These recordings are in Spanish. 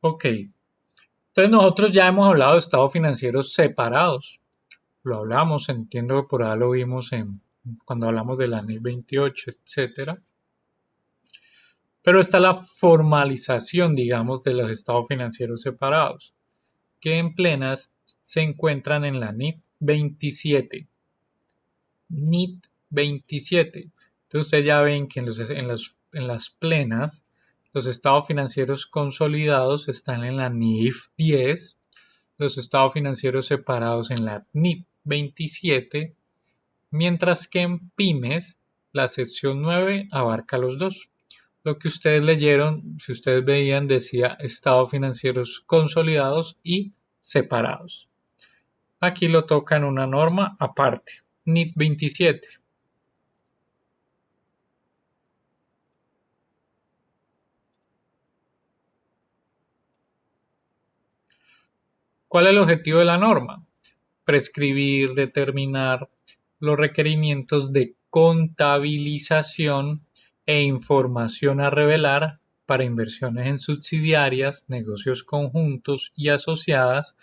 Ok, entonces nosotros ya hemos hablado de estados financieros separados. Lo hablamos, entiendo que por ahí lo vimos cuando hablamos de la NIF 28, etcétera. Pero está la formalización, digamos, de los estados financieros separados, que en plenas se encuentran en la NIF 27. NIF 27. Entonces ustedes ya ven que en las plenas los estados financieros consolidados están en la NIF 10, los estados financieros separados en la NIF 27, mientras que en pymes la sección 9 abarca los dos. Lo que ustedes leyeron, si ustedes veían, decía estados financieros consolidados y separados. Aquí lo toca en una norma aparte, NIF 27. ¿Cuál es el objetivo de la norma? Prescribir, determinar los requerimientos de contabilización e información a revelar para inversiones en subsidiarias, negocios conjuntos y asociadas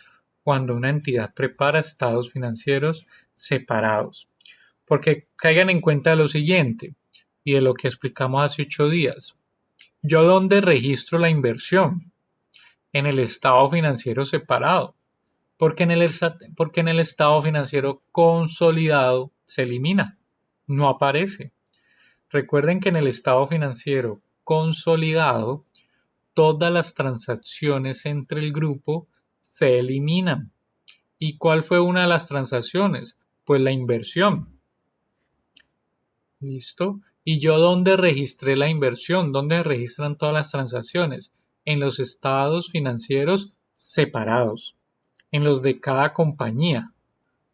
cuando una entidad prepara estados financieros separados. Porque caigan en cuenta lo siguiente y de lo que explicamos hace 8 días. ¿Yo dónde registro la inversión? En el estado financiero separado. Porque en el estado financiero consolidado se elimina, no aparece. Recuerden que en el estado financiero consolidado todas las transacciones entre el grupo se eliminan. ¿Y cuál fue una de las transacciones? Pues la inversión. ¿Listo? ¿Y yo dónde registré la inversión? ¿Dónde registran todas las transacciones? En los estados financieros separados, en los de cada compañía,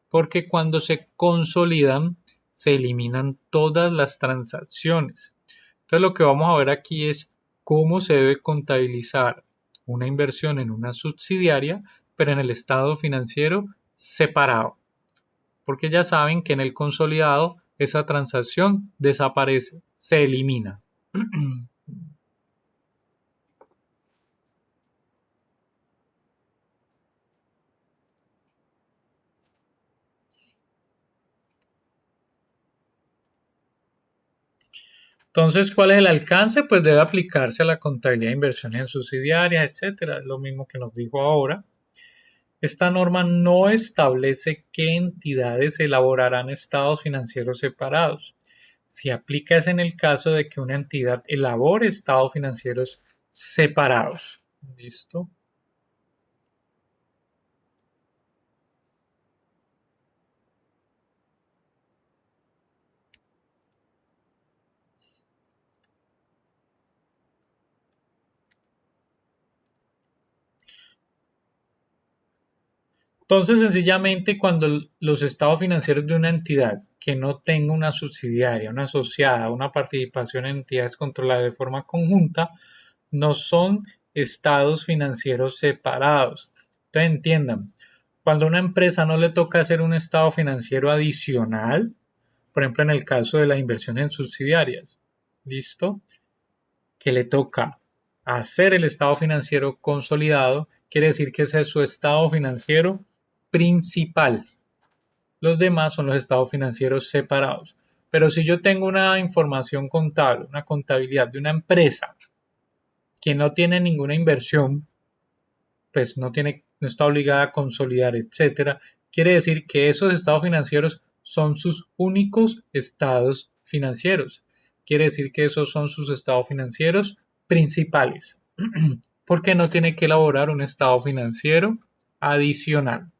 porque cuando se consolidan se eliminan todas las transacciones. Entonces lo que vamos a ver aquí es cómo se debe contabilizar una inversión en una subsidiaria, pero en el estado financiero separado, porque ya saben que en el consolidado esa transacción desaparece, se elimina. Entonces, ¿cuál es el alcance? Pues debe aplicarse a la contabilidad de inversiones en subsidiarias, etcétera. Es lo mismo que nos dijo ahora. Esta norma no establece qué entidades elaborarán estados financieros separados. Se aplica es en el caso de que una entidad elabore estados financieros separados. ¿Listo? Entonces, sencillamente, cuando los estados financieros de una entidad que no tenga una subsidiaria, una asociada, una participación en entidades controladas de forma conjunta, no son estados financieros separados. Entonces, entiendan, cuando a una empresa no le toca hacer un estado financiero adicional, por ejemplo, en el caso de la inversión en subsidiarias, ¿listo? Que le toca hacer el estado financiero consolidado, quiere decir que ese es su estado financiero principal. Los demás son los estados financieros separados. Pero si yo tengo una información contable, una contabilidad de una empresa que no tiene ninguna inversión, pues no está obligada a consolidar, etcétera, quiere decir que esos estados financieros son sus únicos estados financieros. Quiere decir que esos son sus estados financieros principales, porque no tiene que elaborar un estado financiero adicional.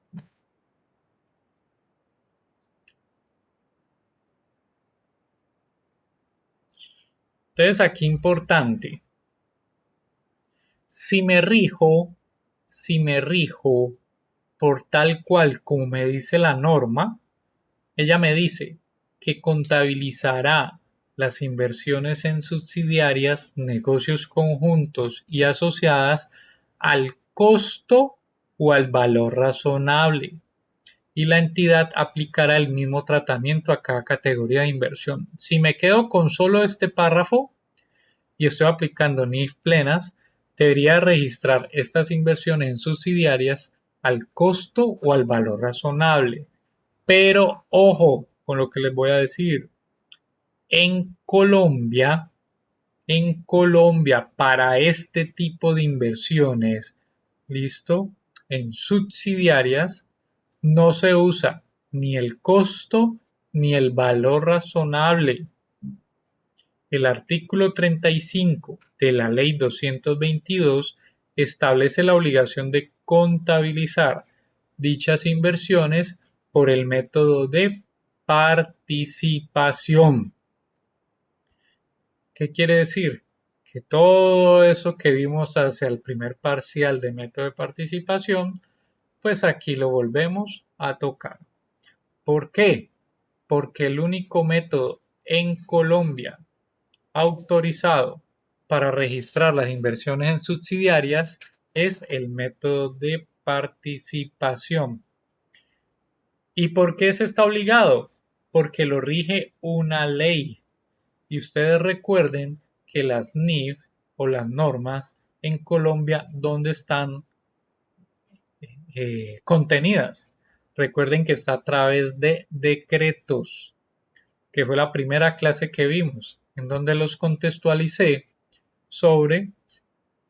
Entonces, aquí importante, si me rijo, si me rijo por tal cual como me dice la norma, ella me dice que contabilizará las inversiones en subsidiarias, negocios conjuntos y asociadas al costo o al valor razonable, y la entidad aplicará el mismo tratamiento a cada categoría de inversión. Si me quedo con solo este párrafo y estoy aplicando NIF plenas, debería registrar estas inversiones en subsidiarias al costo o al valor razonable. Pero ojo con lo que les voy a decir. En Colombia, para este tipo de inversiones, ¿listo? En subsidiarias, no se usa ni el costo ni el valor razonable. El artículo 35 de la Ley 222 establece la obligación de contabilizar dichas inversiones por el método de participación. ¿Qué quiere decir? Que todo eso que vimos hacia el primer parcial de método de participación, pues aquí lo volvemos a tocar. ¿Por qué? Porque el único método en Colombia autorizado para registrar las inversiones en subsidiarias es el método de participación. ¿Y por qué se está obligado? Porque lo rige una ley. Y ustedes recuerden que las NIF o las normas en Colombia, ¿dónde están contenidas? Recuerden que está a través de decretos, que fue la primera clase que vimos, en donde los contextualicé sobre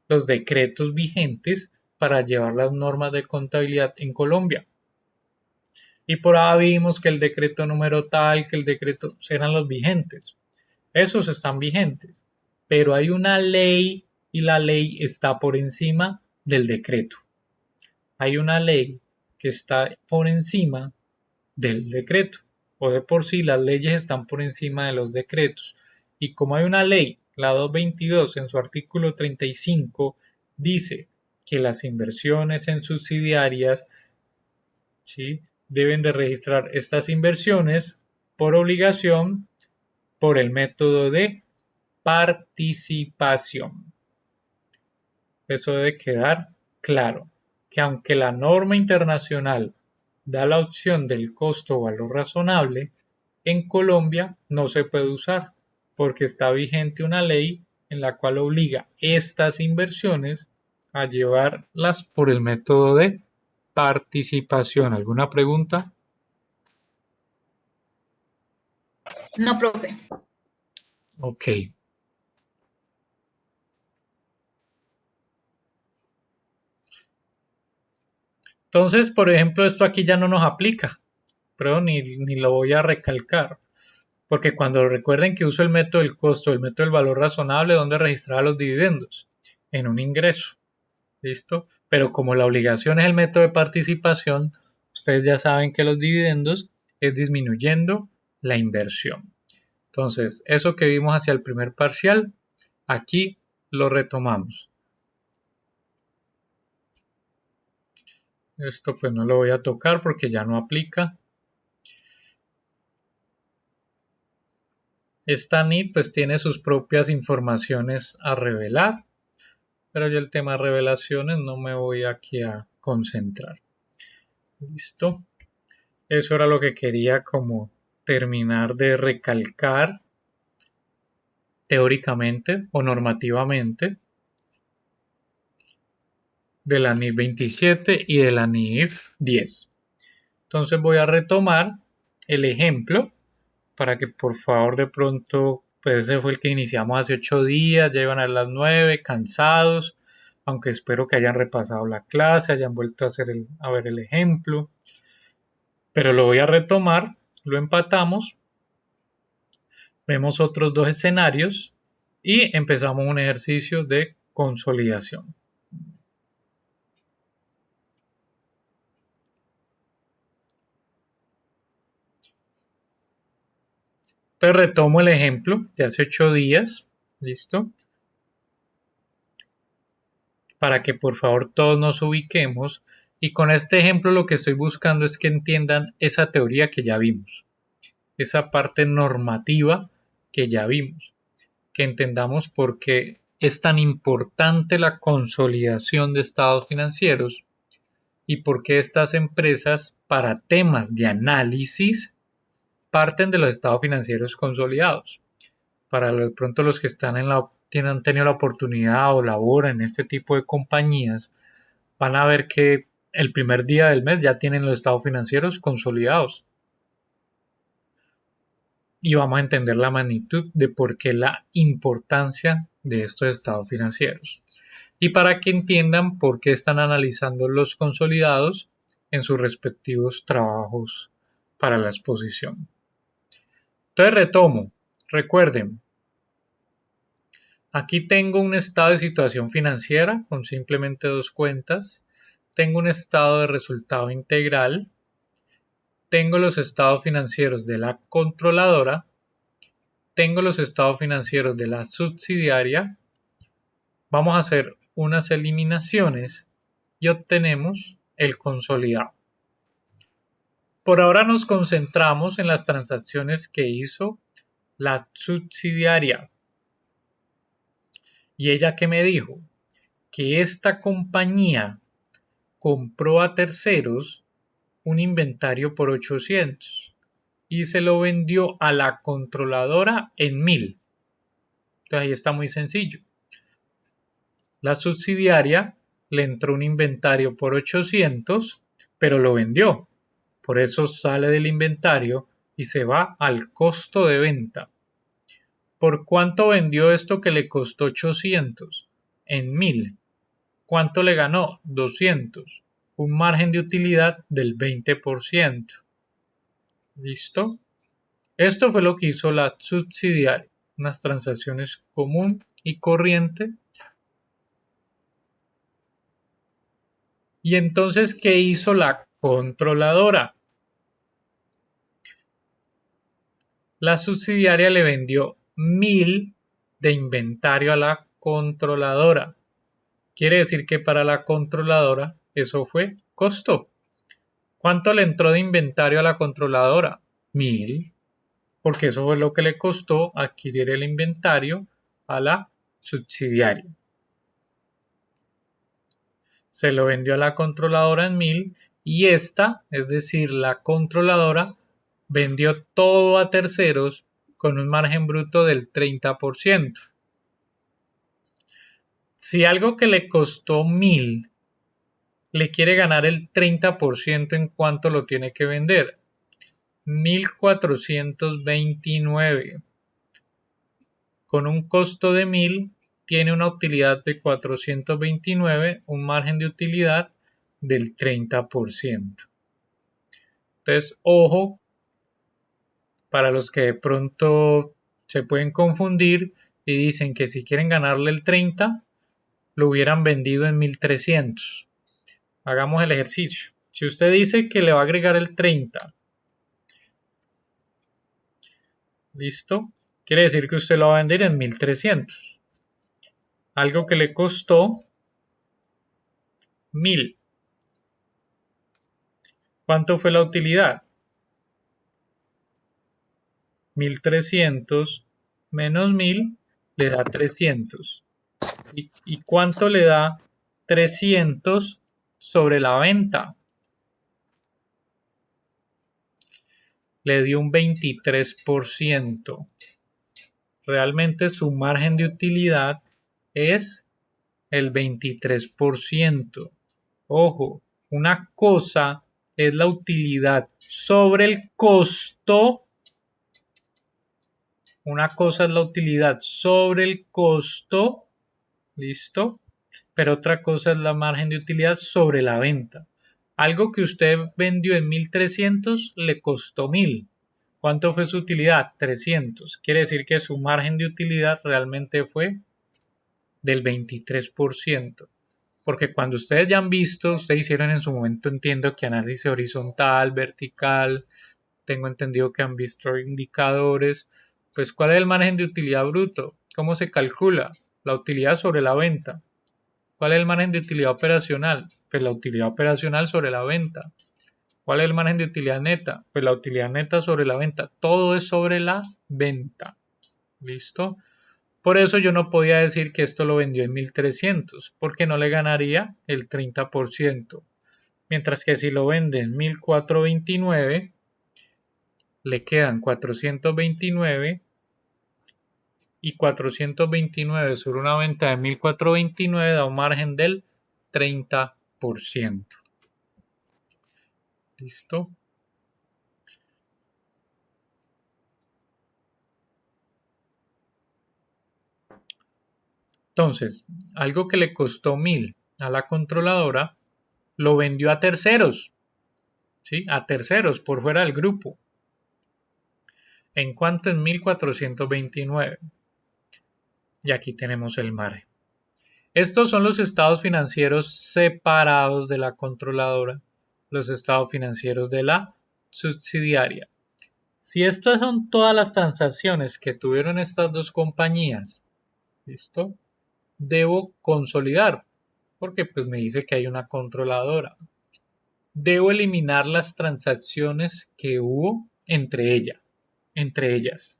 los decretos vigentes para llevar las normas de contabilidad en Colombia. Y por ahí vimos que el decreto número tal, que el decreto eran los vigentes. Esos están vigentes, pero hay una ley y la ley está por encima del decreto. Hay una ley que está por encima del decreto, o de por sí las leyes están por encima de los decretos. Y como hay una ley, la 222 en su artículo 35, dice que las inversiones en subsidiarias, ¿sí?, deben de registrar estas inversiones por obligación por el método de participación. Eso debe quedar claro, que aunque la norma internacional da la opción del costo o valor razonable, en Colombia no se puede usar porque está vigente una ley en la cual obliga estas inversiones a llevarlas por el método de participación. ¿Alguna pregunta? No, profe. Ok. Entonces, por ejemplo, esto aquí ya no nos aplica, pero ni lo voy a recalcar. Porque cuando recuerden que uso el método del costo, el método del valor razonable, ¿dónde registrar los dividendos? En un ingreso. ¿Listo? Pero como la obligación es el método de participación, ustedes ya saben que los dividendos es disminuyendo la inversión. Entonces, eso que vimos hacia el primer parcial, aquí lo retomamos. Esto pues no lo voy a tocar porque ya no aplica. Esta NIT pues tiene sus propias informaciones a revelar, pero yo el tema de revelaciones no me voy aquí a concentrar. ¿Listo? Eso era lo que quería como terminar de recalcar teóricamente o normativamente de la NIF 27 y de la NIF 10. Entonces voy a retomar el ejemplo para que por favor de pronto, pues ese fue el que iniciamos hace 8 días, ya iban a las 9, cansados, aunque espero que hayan repasado la clase, hayan vuelto a ver el ejemplo, pero lo voy a retomar, lo empatamos, vemos otros dos escenarios y empezamos un ejercicio de consolidación. Entonces retomo el ejemplo de hace 8 días, ¿listo? Para que por favor todos nos ubiquemos y con este ejemplo lo que estoy buscando es que entiendan esa teoría que ya vimos, esa parte normativa que ya vimos, que entendamos por qué es tan importante la consolidación de estados financieros y por qué estas empresas para temas de análisis parten de los estados financieros consolidados. Para de pronto los que están en la han tenido la oportunidad o laboran en este tipo de compañías, van a ver que el primer día del mes ya tienen los estados financieros consolidados. Y vamos a entender la magnitud de por qué la importancia de estos estados financieros. Y para que entiendan por qué están analizando los consolidados en sus respectivos trabajos para la exposición. Entonces retomo, recuerden, aquí tengo un estado de situación financiera con simplemente dos cuentas, tengo un estado de resultado integral, tengo los estados financieros de la controladora, tengo los estados financieros de la subsidiaria, vamos a hacer unas eliminaciones y obtenemos el consolidado. Por ahora nos concentramos en las transacciones que hizo la subsidiaria. ¿Y ella qué me dijo? Que esta compañía compró a terceros un inventario por 800 y se lo vendió a la controladora en 1000. Entonces ahí está muy sencillo. La subsidiaria le entró un inventario por 800, pero lo vendió. Por eso sale del inventario y se va al costo de venta. ¿Por cuánto vendió esto que le costó 800? En 1000. ¿Cuánto le ganó? 200. Un margen de utilidad del 20%. ¿Listo? Esto fue lo que hizo la subsidiaria. Unas transacciones común y corriente. Y entonces, ¿qué hizo la controladora? La subsidiaria le vendió 1000 de inventario a la controladora. Quiere decir que para la controladora eso fue costo. ¿Cuánto le entró de inventario a la controladora? 1000, porque eso fue lo que le costó adquirir el inventario a la subsidiaria. Se lo vendió a la controladora en 1000 y esta, es decir, la controladora, vendió todo a terceros con un margen bruto del 30%. Si algo que le costó 1000 le quiere ganar el 30%, ¿en cuánto lo tiene que vender? 1429. Con un costo de 1000 tiene una utilidad de 429, un margen de utilidad del 30%. Entonces, ojo, para los que de pronto se pueden confundir y dicen que si quieren ganarle el 30, lo hubieran vendido en 1300. Hagamos el ejercicio. Si usted dice que le va a agregar el 30, ¿listo? Quiere decir que usted lo va a vender en 1300. Algo que le costó 1000. ¿Cuánto fue la utilidad? 1300 menos 1000 le da 300. ¿Y cuánto le da 300 sobre la venta? Le dio un 23%. Realmente su margen de utilidad es el 23%. Ojo, una cosa es la utilidad sobre el costo. Una cosa es la utilidad sobre el costo, ¿listo? Pero otra cosa es la margen de utilidad sobre la venta. Algo que usted vendió en 1300 le costó 1000. ¿Cuánto fue su utilidad? 300. Quiere decir que su margen de utilidad realmente fue del 23%. Porque cuando ustedes ya han visto, ustedes hicieron en su momento, entiendo que análisis horizontal, vertical, tengo entendido que han visto indicadores, pues ¿cuál es el margen de utilidad bruto? ¿Cómo se calcula? La utilidad sobre la venta. ¿Cuál es el margen de utilidad operacional? Pues la utilidad operacional sobre la venta. ¿Cuál es el margen de utilidad neta? Pues la utilidad neta sobre la venta. Todo es sobre la venta. ¿Listo? Por eso yo no podía decir que esto lo vendió en 1300, porque no le ganaría el 30%. Mientras que si lo vende en 1429, le quedan 429 y 429 sobre una venta de 1429 da un margen del 30%. ¿Listo? Entonces, algo que le costó 1000 a la controladora, lo vendió a terceros, ¿sí? A terceros por fuera del grupo. ¿En cuánto? En 1429. Y aquí tenemos el margen. Estos son los estados financieros separados de la controladora, los estados financieros de la subsidiaria. Si estas son todas las transacciones que tuvieron estas dos compañías, ¿listo? Debo consolidar, porque pues me dice que hay una controladora. Debo eliminar las transacciones que hubo entre ellas.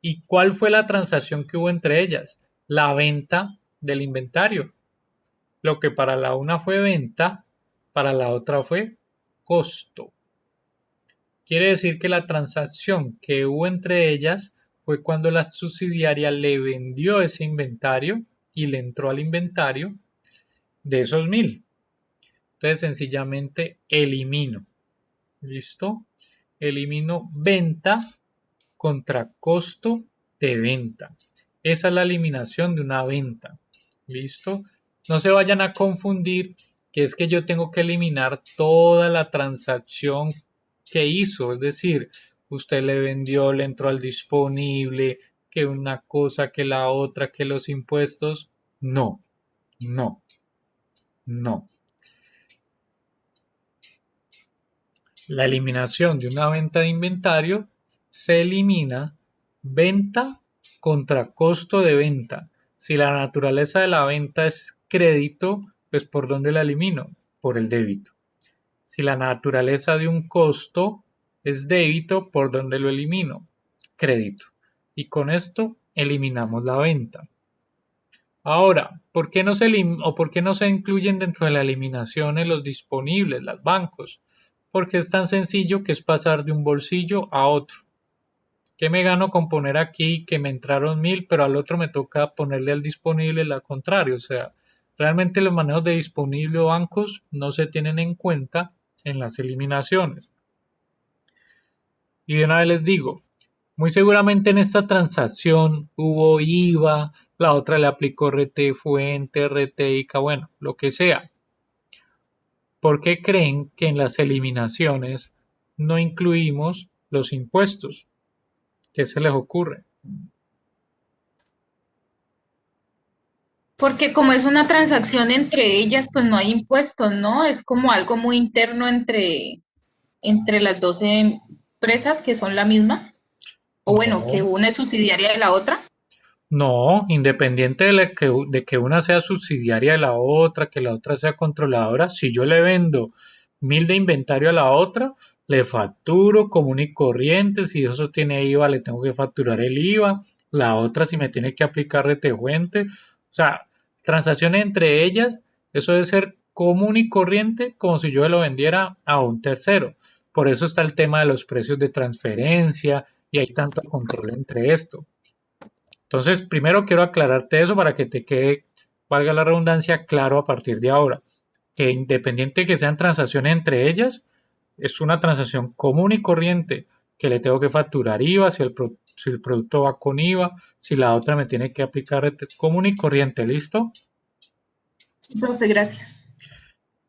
¿Y cuál fue la transacción que hubo entre ellas? La venta del inventario. Lo que para la una fue venta, para la otra fue costo. Quiere decir que la transacción que hubo entre ellas fue cuando la subsidiaria le vendió ese inventario y le entró al inventario de esos 1000. Entonces sencillamente elimino. ¿Listo? Elimino venta contra costo de venta. Esa es la eliminación de una venta. ¿Listo? No se vayan a confundir que es que yo tengo que eliminar toda la transacción que hizo. Es decir, usted le vendió, le entró al disponible, que una cosa, que la otra, que los impuestos. No, no, no. La eliminación de una venta de inventario se elimina venta contra costo de venta. Si la naturaleza de la venta es crédito, pues ¿por dónde la elimino? Por el débito. Si la naturaleza de un costo es débito, ¿por dónde lo elimino? Crédito. Y con esto eliminamos la venta. Ahora, ¿por qué no se o por qué no se incluyen dentro de la eliminación los disponibles, los bancos? Porque es tan sencillo que es pasar de un bolsillo a otro. ¿Qué me gano con poner aquí que me entraron 1000, pero al otro me toca ponerle al disponible la contrario? O sea, realmente los manejos de disponible o bancos no se tienen en cuenta en las eliminaciones. Y de una vez les digo, muy seguramente en esta transacción hubo IVA, la otra le aplicó RT fuente, RT ICA, bueno, lo que sea. ¿Por qué creen que en las eliminaciones no incluimos los impuestos? ¿Qué se les ocurre? Porque como es una transacción entre ellas, pues no hay impuestos, ¿no? Es como algo muy interno entre las dos empresas que son la misma, o bueno, que No, una es subsidiaria de la otra. no, independiente de que una sea subsidiaria de la otra, que la otra sea controladora, si yo le vendo 1000 de inventario a la otra, le facturo común y corriente, si eso tiene IVA, le tengo que facturar el IVA, la otra si me tiene que aplicar retejuente, o sea, transacciones entre ellas, eso debe ser común y corriente como si yo lo vendiera a un tercero. Por eso está el tema de los precios de transferencia y hay tanto control entre esto. Entonces, primero quiero aclararte eso para que te quede, valga la redundancia, claro a partir de ahora, que independiente de que sean transacciones entre ellas, es una transacción común y corriente que le tengo que facturar IVA si el producto va con IVA, si la otra me tiene que aplicar común y corriente, ¿listo? Sí, profe, gracias.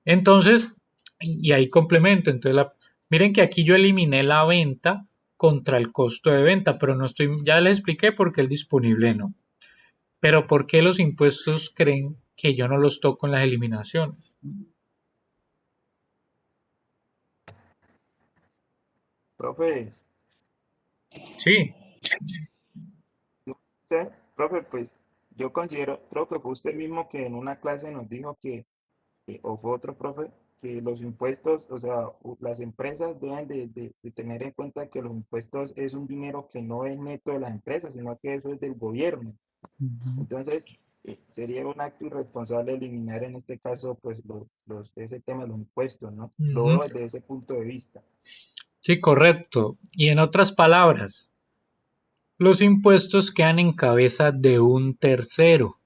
Entonces, y ahí complemento, entonces miren que aquí yo eliminé la venta contra el costo de venta, pero no estoy, ya les expliqué por qué el disponible no. Pero ¿por qué los impuestos creen que yo no los toco en las eliminaciones? Profe, Sí. usted, profe, pues yo considero, creo que fue usted mismo que en una clase nos dijo o fue otro profe, que los impuestos, o sea, las empresas deben de tener en cuenta que los impuestos es un dinero que no es neto de las empresas, sino que eso es del gobierno. Ujú. Entonces, sería un acto irresponsable eliminar en este caso, pues, ese tema de los impuestos, ¿no? Lo Ujú. veo desde ese punto de vista. Sí, correcto. Y en otras palabras, los impuestos quedan en cabeza de un tercero.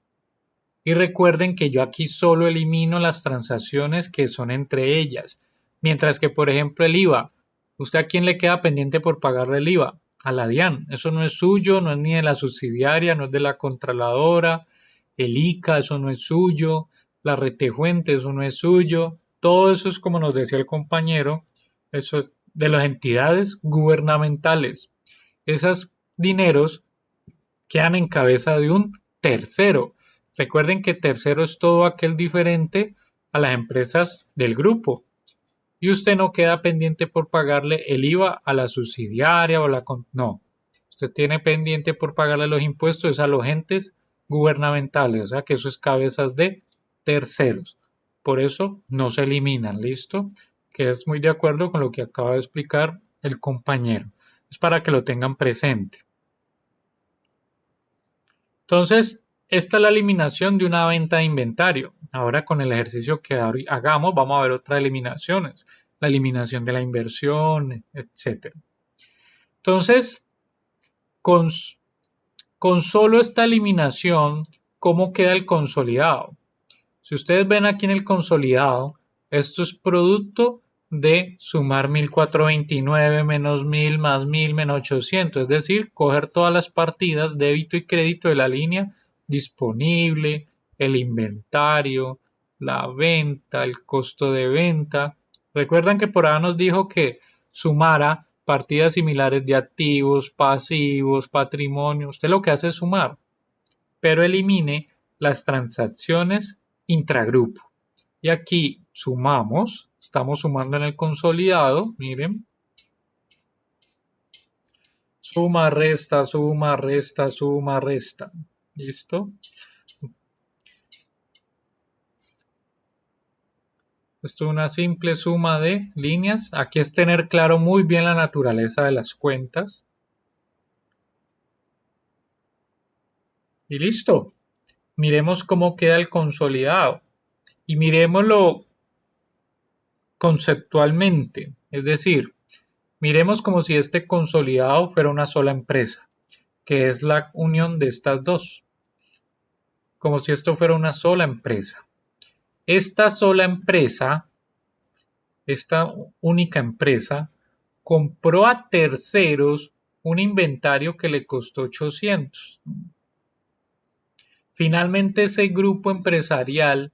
Y recuerden que yo aquí solo elimino las transacciones que son entre ellas. Mientras que, por ejemplo, el IVA. ¿Usted a quién le queda pendiente por pagarle el IVA? A la DIAN. Eso no es suyo, no es ni de la subsidiaria, no es de la controladora. El ICA, eso no es suyo. La retejuente, eso no es suyo. Todo eso es como nos decía el compañero. Eso es de las entidades gubernamentales. Esos dineros quedan en cabeza de un tercero. Recuerden que tercero es todo aquel diferente a las empresas del grupo. Y usted no queda pendiente por pagarle el IVA a la subsidiaria o la... No. Usted tiene pendiente por pagarle los impuestos a los entes gubernamentales. O sea que eso es cabezas de terceros. Por eso no se eliminan. ¿Listo? Que es muy de acuerdo con lo que acaba de explicar el compañero. Es para que lo tengan presente. Entonces, esta es la eliminación de una venta de inventario. Ahora con el ejercicio que hagamos vamos a ver otras eliminaciones. La eliminación de la inversión, etc. Entonces, con, con solo esta eliminación, ¿cómo queda el consolidado? Si ustedes ven aquí en el consolidado, esto es producto de sumar 1429 menos 1000 más 1000 menos 800, es decir, coger todas las partidas débito y crédito de la línea disponible, el inventario, la venta, el costo de venta. Recuerdan que por ahí nos dijo que sumara partidas similares de activos, pasivos, patrimonio. Usted lo que hace es sumar, pero elimine las transacciones intragrupo. Y aquí sumamos, estamos sumando en el consolidado, miren. Suma, resta, suma, resta, suma, resta. ¿Listo? Esto es una simple suma de líneas. Aquí es tener claro muy bien la naturaleza de las cuentas. Y listo. Miremos cómo queda el consolidado. Y miremoslo conceptualmente. Es decir, miremos como si este consolidado fuera una sola empresa, que es la unión de estas dos. Como si esto fuera una sola empresa. Esta sola empresa, esta única empresa, compró a terceros un inventario que le costó 800. Finalmente ese grupo empresarial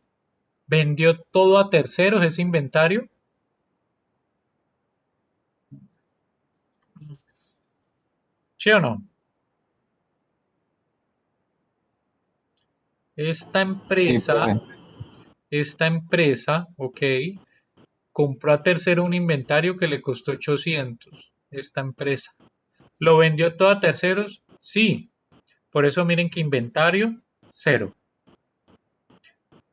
vendió todo a terceros, ese inventario. ¿Sí o no? Esta Sí, empresa, profe. ok, compró a tercero un inventario que le costó 800. Esta empresa. ¿Lo vendió todo a terceros? Sí. Por eso miren que inventario, 0.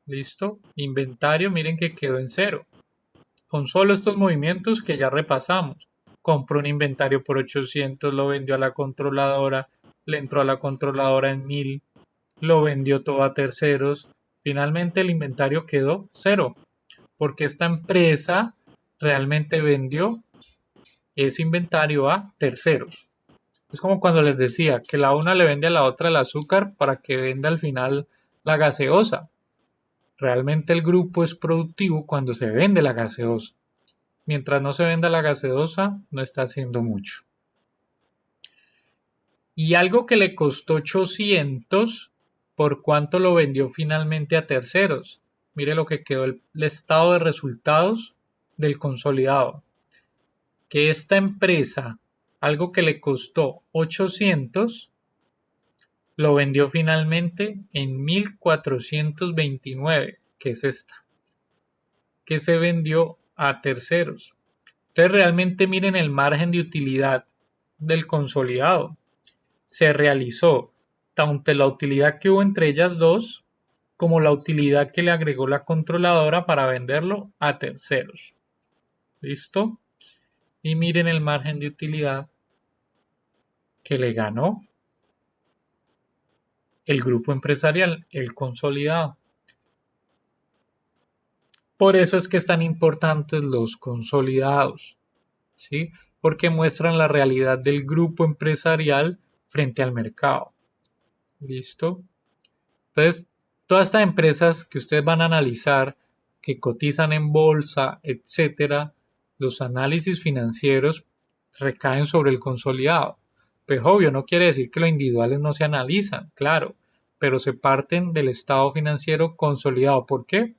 ¿Listo? Inventario, miren que quedó en 0. Con solo estos movimientos que ya repasamos. Compró un inventario por 800, lo vendió a la controladora, le entró a la controladora en 1000, lo vendió todo a terceros. Finalmente el inventario quedó 0, porque esta empresa realmente vendió ese inventario a terceros. Es como cuando les decía que la una le vende a la otra el azúcar para que venda al final la gaseosa. Realmente el grupo es productivo cuando se vende la gaseosa. Mientras no se venda la gaseosa, no está haciendo mucho. Y algo que le costó 800, ¿por cuánto lo vendió finalmente a terceros? Mire lo que quedó el estado de resultados del consolidado. Que esta empresa, algo que le costó 800, lo vendió finalmente en 1429, que es esta, que se vendió a terceros. Entonces realmente miren el margen de utilidad del consolidado. Se realizó tanto la utilidad que hubo entre ellas dos, como la utilidad que le agregó la controladora para venderlo a terceros. ¿Listo? Y miren el margen de utilidad que le ganó el grupo empresarial, el consolidado. Por eso es que es tan importantes los consolidados, ¿sí? Porque muestran la realidad del grupo empresarial frente al mercado. ¿Listo? Entonces, todas estas empresas que ustedes van a analizar, que cotizan en bolsa, etcétera, los análisis financieros recaen sobre el consolidado. Pues obvio, no quiere decir que los individuales no se analizan, claro, pero se parten del estado financiero consolidado. ¿Por qué?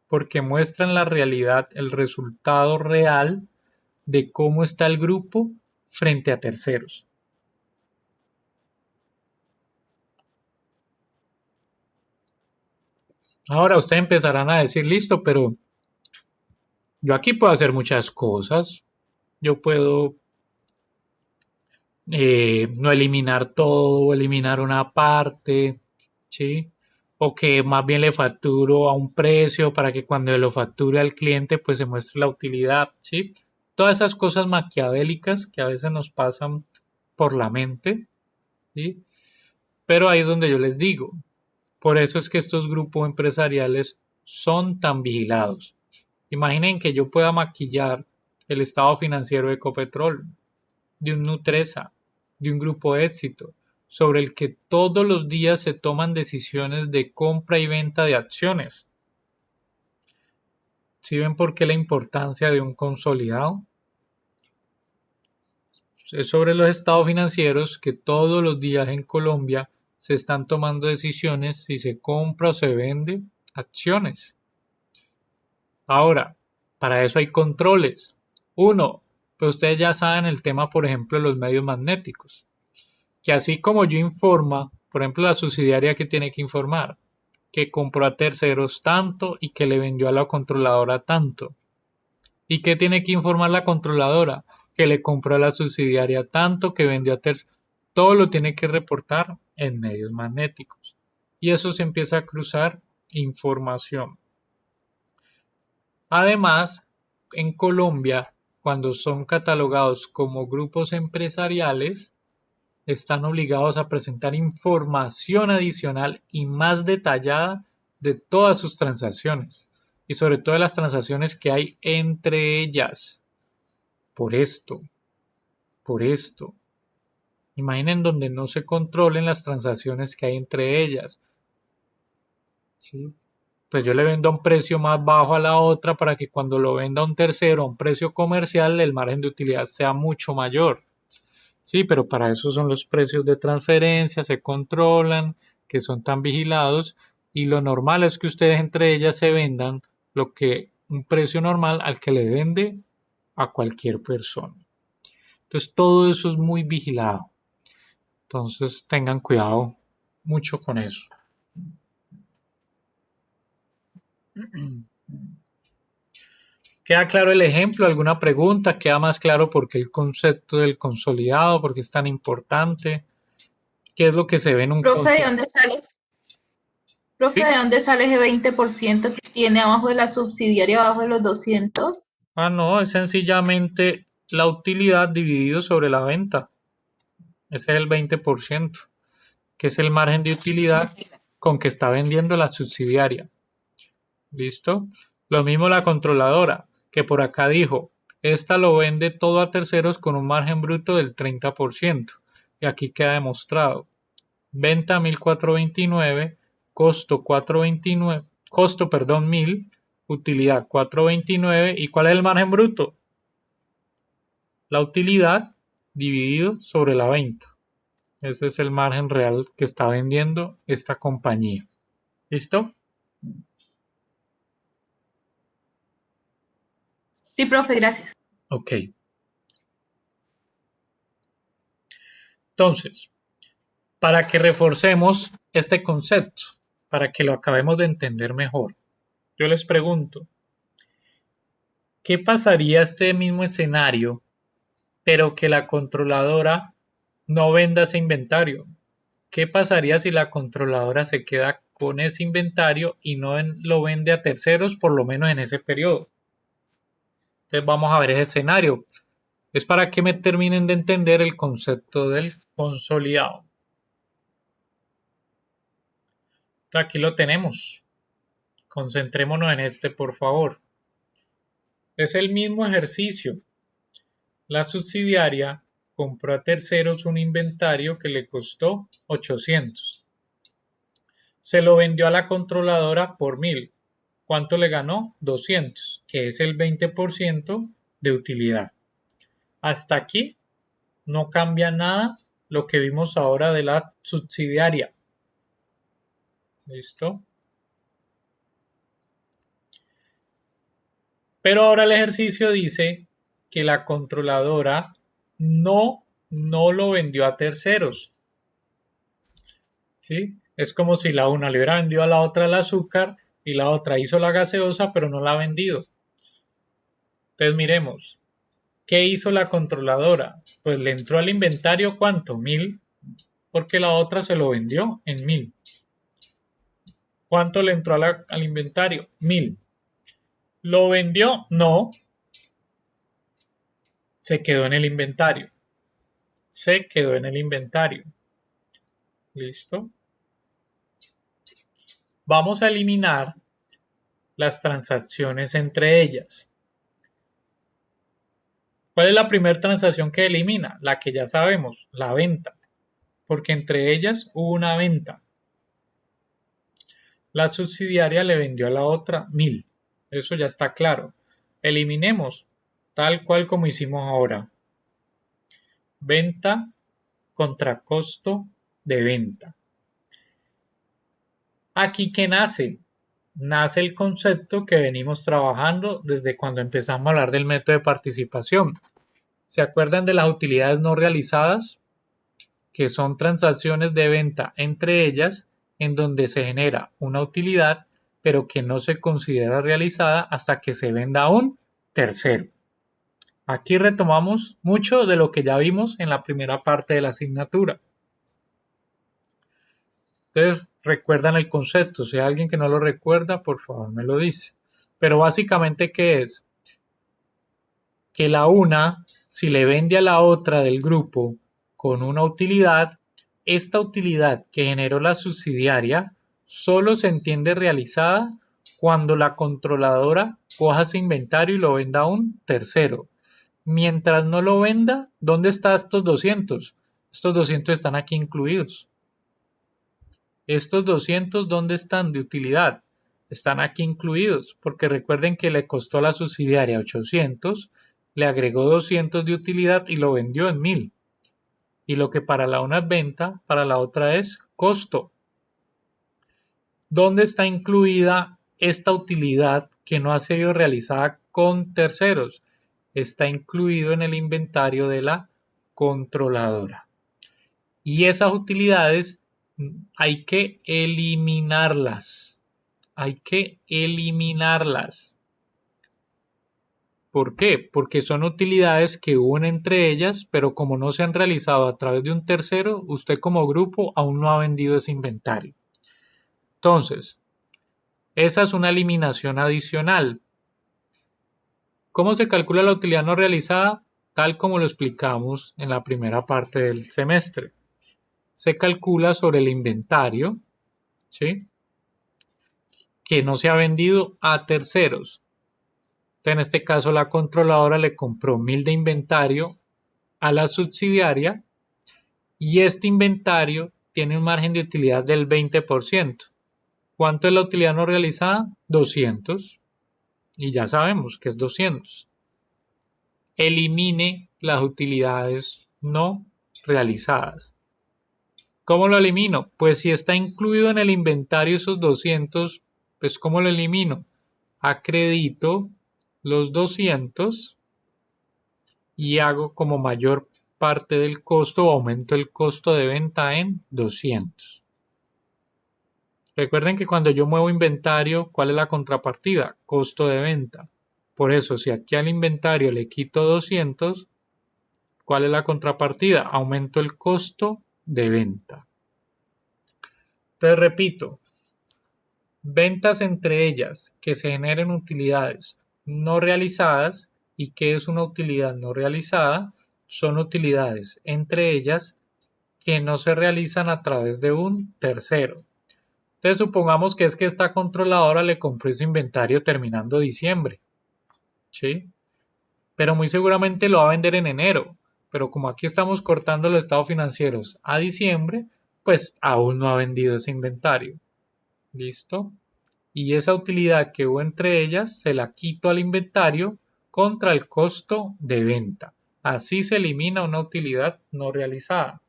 Porque muestran la realidad, el resultado real de cómo está el grupo frente a terceros. Ahora ustedes empezarán a decir, listo, pero yo aquí puedo hacer muchas cosas. Yo puedo no eliminar todo, eliminar una parte, ¿sí? O que más bien le facturo a un precio para que cuando lo facture al cliente pues se muestre la utilidad, ¿sí? Todas esas cosas maquiavélicas que a veces nos pasan por la mente, ¿sí? Pero ahí es donde yo les digo, por eso es que estos grupos empresariales son tan vigilados. Imaginen que yo pueda maquillar el estado financiero de Ecopetrol, de un Nutresa, de un Grupo Éxito, sobre el que todos los días se toman decisiones de compra y venta de acciones. ¿Sí ven por qué la importancia de un consolidado? Es sobre los estados financieros que todos los días en Colombia se están tomando decisiones si se compra o se vende acciones. Ahora, para eso hay controles. Uno, pues ustedes ya saben el tema, por ejemplo, de los medios magnéticos, que así como yo informa, por ejemplo, la subsidiaria que tiene que informar, que compró a terceros tanto y que le vendió a la controladora tanto. ¿Y qué tiene que informar la controladora? Que le compró a la subsidiaria tanto, que vendió a terceros. Todo lo tiene que reportar en medios magnéticos. Y eso se empieza a cruzar información. Además, en Colombia, cuando son catalogados como grupos empresariales, están obligados a presentar información adicional y más detallada de todas sus transacciones y sobre todo de las transacciones que hay entre ellas. Por esto, por esto. Imaginen donde no se controlen las transacciones que hay entre ellas. ¿Sí? Pues yo le vendo a un precio más bajo a la otra para que cuando lo venda a un tercero a un precio comercial el margen de utilidad sea mucho mayor. Sí, pero para eso son los precios de transferencia, se controlan, que son tan vigilados y lo normal es que ustedes entre ellas se vendan lo que un precio normal al que le vende a cualquier persona. Entonces todo eso es muy vigilado. Entonces tengan cuidado mucho con eso. ¿Queda claro el ejemplo? ¿Alguna pregunta? ¿Queda más claro por qué el concepto del consolidado? ¿Por qué es tan importante? ¿Qué es lo que se ve en un Profe, ¿de consolidado? dónde sale? Profe, ¿de dónde sale ese 20% que tiene abajo de la subsidiaria, abajo de los 200? Ah, no, es sencillamente la utilidad dividido sobre la venta. Ese es el 20%, que es el margen de utilidad con que está vendiendo la subsidiaria. ¿Listo? Lo mismo la controladora, que por acá dijo, esta lo vende todo a terceros con un margen bruto del 30%. Y aquí queda demostrado. Venta 1.429, costo 429, costo, perdón, 1.000, utilidad 429. ¿Y cuál es el margen bruto? La utilidad dividido sobre la venta. Ese es el margen real que está vendiendo esta compañía. ¿Listo? Sí, profe, gracias. Ok. Entonces, para que reforcemos este concepto, para que lo acabemos de entender mejor, yo les pregunto, ¿qué pasaría este mismo escenario, pero que la controladora no venda ese inventario? ¿Qué pasaría si la controladora se queda con ese inventario y no lo vende a terceros, por lo menos en ese periodo? Entonces vamos a ver ese escenario. Es para que me terminen de entender el concepto del consolidado. Entonces aquí lo tenemos. Concentrémonos en este, por favor. Es el mismo ejercicio. La subsidiaria compró a terceros un inventario que le costó 800. Se lo vendió a la controladora por 1000. ¿Cuánto le ganó? 200, que es el 20% de utilidad. Hasta aquí no cambia nada lo que vimos ahora de la subsidiaria. ¿Listo? Pero ahora el ejercicio dice que la controladora no lo vendió a terceros. ¿Sí? Es como si la una le hubiera vendido a la otra el azúcar y la otra hizo la gaseosa pero no la ha vendido. Entonces miremos, ¿qué hizo la controladora? Pues le entró al inventario ¿cuánto? 1000, porque la otra se lo vendió en 1000. ¿Cuánto le entró al inventario? 1000. ¿Lo vendió? No. Se quedó en el inventario. Se quedó en el inventario. ¿Listo? Vamos a eliminar las transacciones entre ellas. ¿Cuál es la primera transacción que elimina? La que ya sabemos, la venta, porque entre ellas hubo una venta. La subsidiaria le vendió a la otra 1000. Eso ya está claro. Eliminemos tal cual como hicimos ahora. Venta contra costo de venta. Aquí, ¿qué nace? Nace el concepto que venimos trabajando desde cuando empezamos a hablar del método de participación. ¿Se acuerdan de las utilidades no realizadas? Que son transacciones de venta entre ellas en donde se genera una utilidad pero que no se considera realizada hasta que se venda a un tercero. Aquí retomamos mucho de lo que ya vimos en la primera parte de la asignatura. Entonces, recuerdan el concepto. Si hay alguien que no lo recuerda, por favor me lo dice. Pero básicamente, ¿qué es? Que la una, si le vende a la otra del grupo con una utilidad, esta utilidad que generó la subsidiaria solo se entiende realizada cuando la controladora coja ese inventario y lo venda a un tercero. Mientras no lo venda, ¿dónde están estos 200? Estos 200 están aquí incluidos. Estos 200, ¿dónde están de utilidad? Están aquí incluidos, porque recuerden que le costó a la subsidiaria 800, le agregó 200 de utilidad y lo vendió en 1000. Y lo que para la una es venta, para la otra es costo. ¿Dónde está incluida esta utilidad que no ha sido realizada con terceros? Está incluido en el inventario de la controladora. Y esas utilidades hay que eliminarlas. Hay que eliminarlas. ¿Por qué? Porque son utilidades que hubo entre ellas, pero como no se han realizado a través de un tercero, usted como grupo aún no ha vendido ese inventario. Entonces, esa es una eliminación adicional. ¿Cómo se calcula la utilidad no realizada? Tal como lo explicamos en la primera parte del semestre. Se calcula sobre el inventario, ¿sí?, que no se ha vendido a terceros. Entonces, en este caso, la controladora le compró 1000 de inventario a la subsidiaria y este inventario tiene un margen de utilidad del 20%. ¿Cuánto es la utilidad no realizada? 200. Y ya sabemos que es 200. Elimine las utilidades no realizadas. ¿Cómo lo elimino? Pues si está incluido en el inventario esos 200, pues ¿cómo lo elimino? Acredito los 200 y hago como mayor parte del costo o aumento el costo de venta en 200. Recuerden que cuando yo muevo inventario, ¿cuál es la contrapartida? Costo de venta. Por eso, si aquí al inventario le quito 200, ¿cuál es la contrapartida? Aumento el costo de venta. Entonces, repito, ventas entre ellas que se generen utilidades no realizadas. ¿Y qué es una utilidad no realizada? Son utilidades entre ellas que no se realizan a través de un tercero. Entonces supongamos que es que esta controladora le compró ese inventario terminando diciembre, ¿sí? Pero muy seguramente lo va a vender en enero, pero como aquí estamos cortando los estados financieros a diciembre, pues aún no ha vendido ese inventario. ¿Listo? Y esa utilidad que hubo entre ellas se la quito al inventario contra el costo de venta. Así se elimina una utilidad no realizada.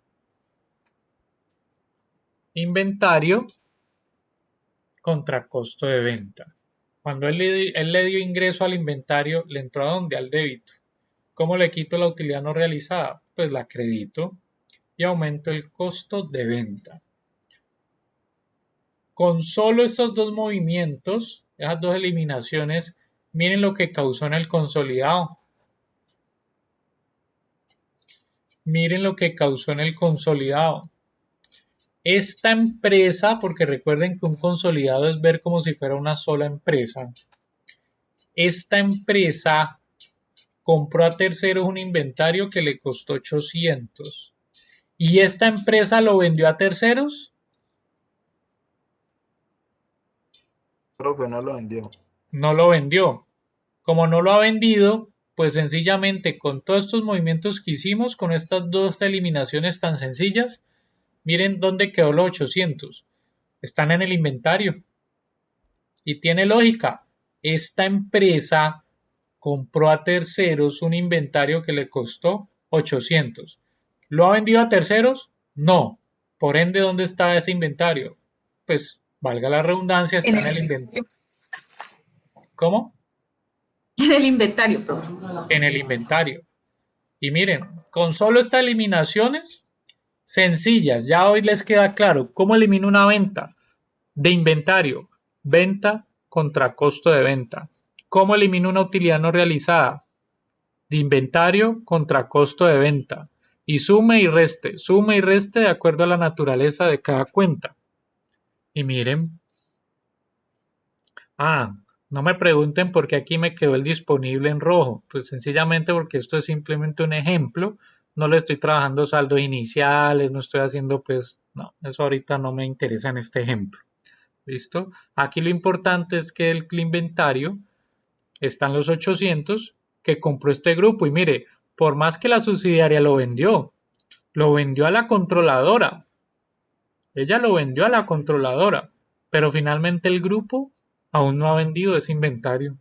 Inventario contra costo de venta. Cuando él le dio ingreso al inventario, le entró a dónde? Al débito. ¿Cómo le quito la utilidad no realizada? Pues la acredito y aumento el costo de venta. Con solo esos dos movimientos, esas dos eliminaciones, miren lo que causó en el consolidado. Miren lo que causó en el consolidado. Esta empresa, porque recuerden que un consolidado es ver como si fuera una sola empresa. Esta empresa compró a terceros un inventario que le costó 800. ¿Y esta empresa lo vendió a terceros? Profe, no lo vendió. No lo vendió. Como no lo ha vendido, pues sencillamente con todos estos movimientos que hicimos, con estas dos eliminaciones tan sencillas, miren dónde quedó los 800. Están en el inventario. Y tiene lógica. Esta empresa compró a terceros un inventario que le costó 800. ¿Lo ha vendido a terceros? No. Por ende, ¿dónde está ese inventario? Pues, valga la redundancia, En está en el inventario. ¿Cómo? en el inventario, profe. En el inventario. Y miren, con solo estas eliminaciones sencillas, ya hoy les queda claro cómo elimino una venta de inventario. Venta contra costo de venta. ¿Cómo elimino una utilidad no realizada? De inventario contra costo de venta. Y sume y reste de acuerdo a la naturaleza de cada cuenta. Y miren, no me pregunten por qué aquí me quedó el disponible en rojo. Pues sencillamente porque esto es simplemente un ejemplo. No le estoy trabajando saldos iniciales, no estoy haciendo pues, no, eso ahorita no me interesa en este ejemplo. ¿Listo? Aquí lo importante es que el inventario están los 800 que compró este grupo. Y mire, por más que la subsidiaria lo vendió a la controladora. Ella lo vendió a la controladora, pero finalmente el grupo aún no ha vendido ese inventario.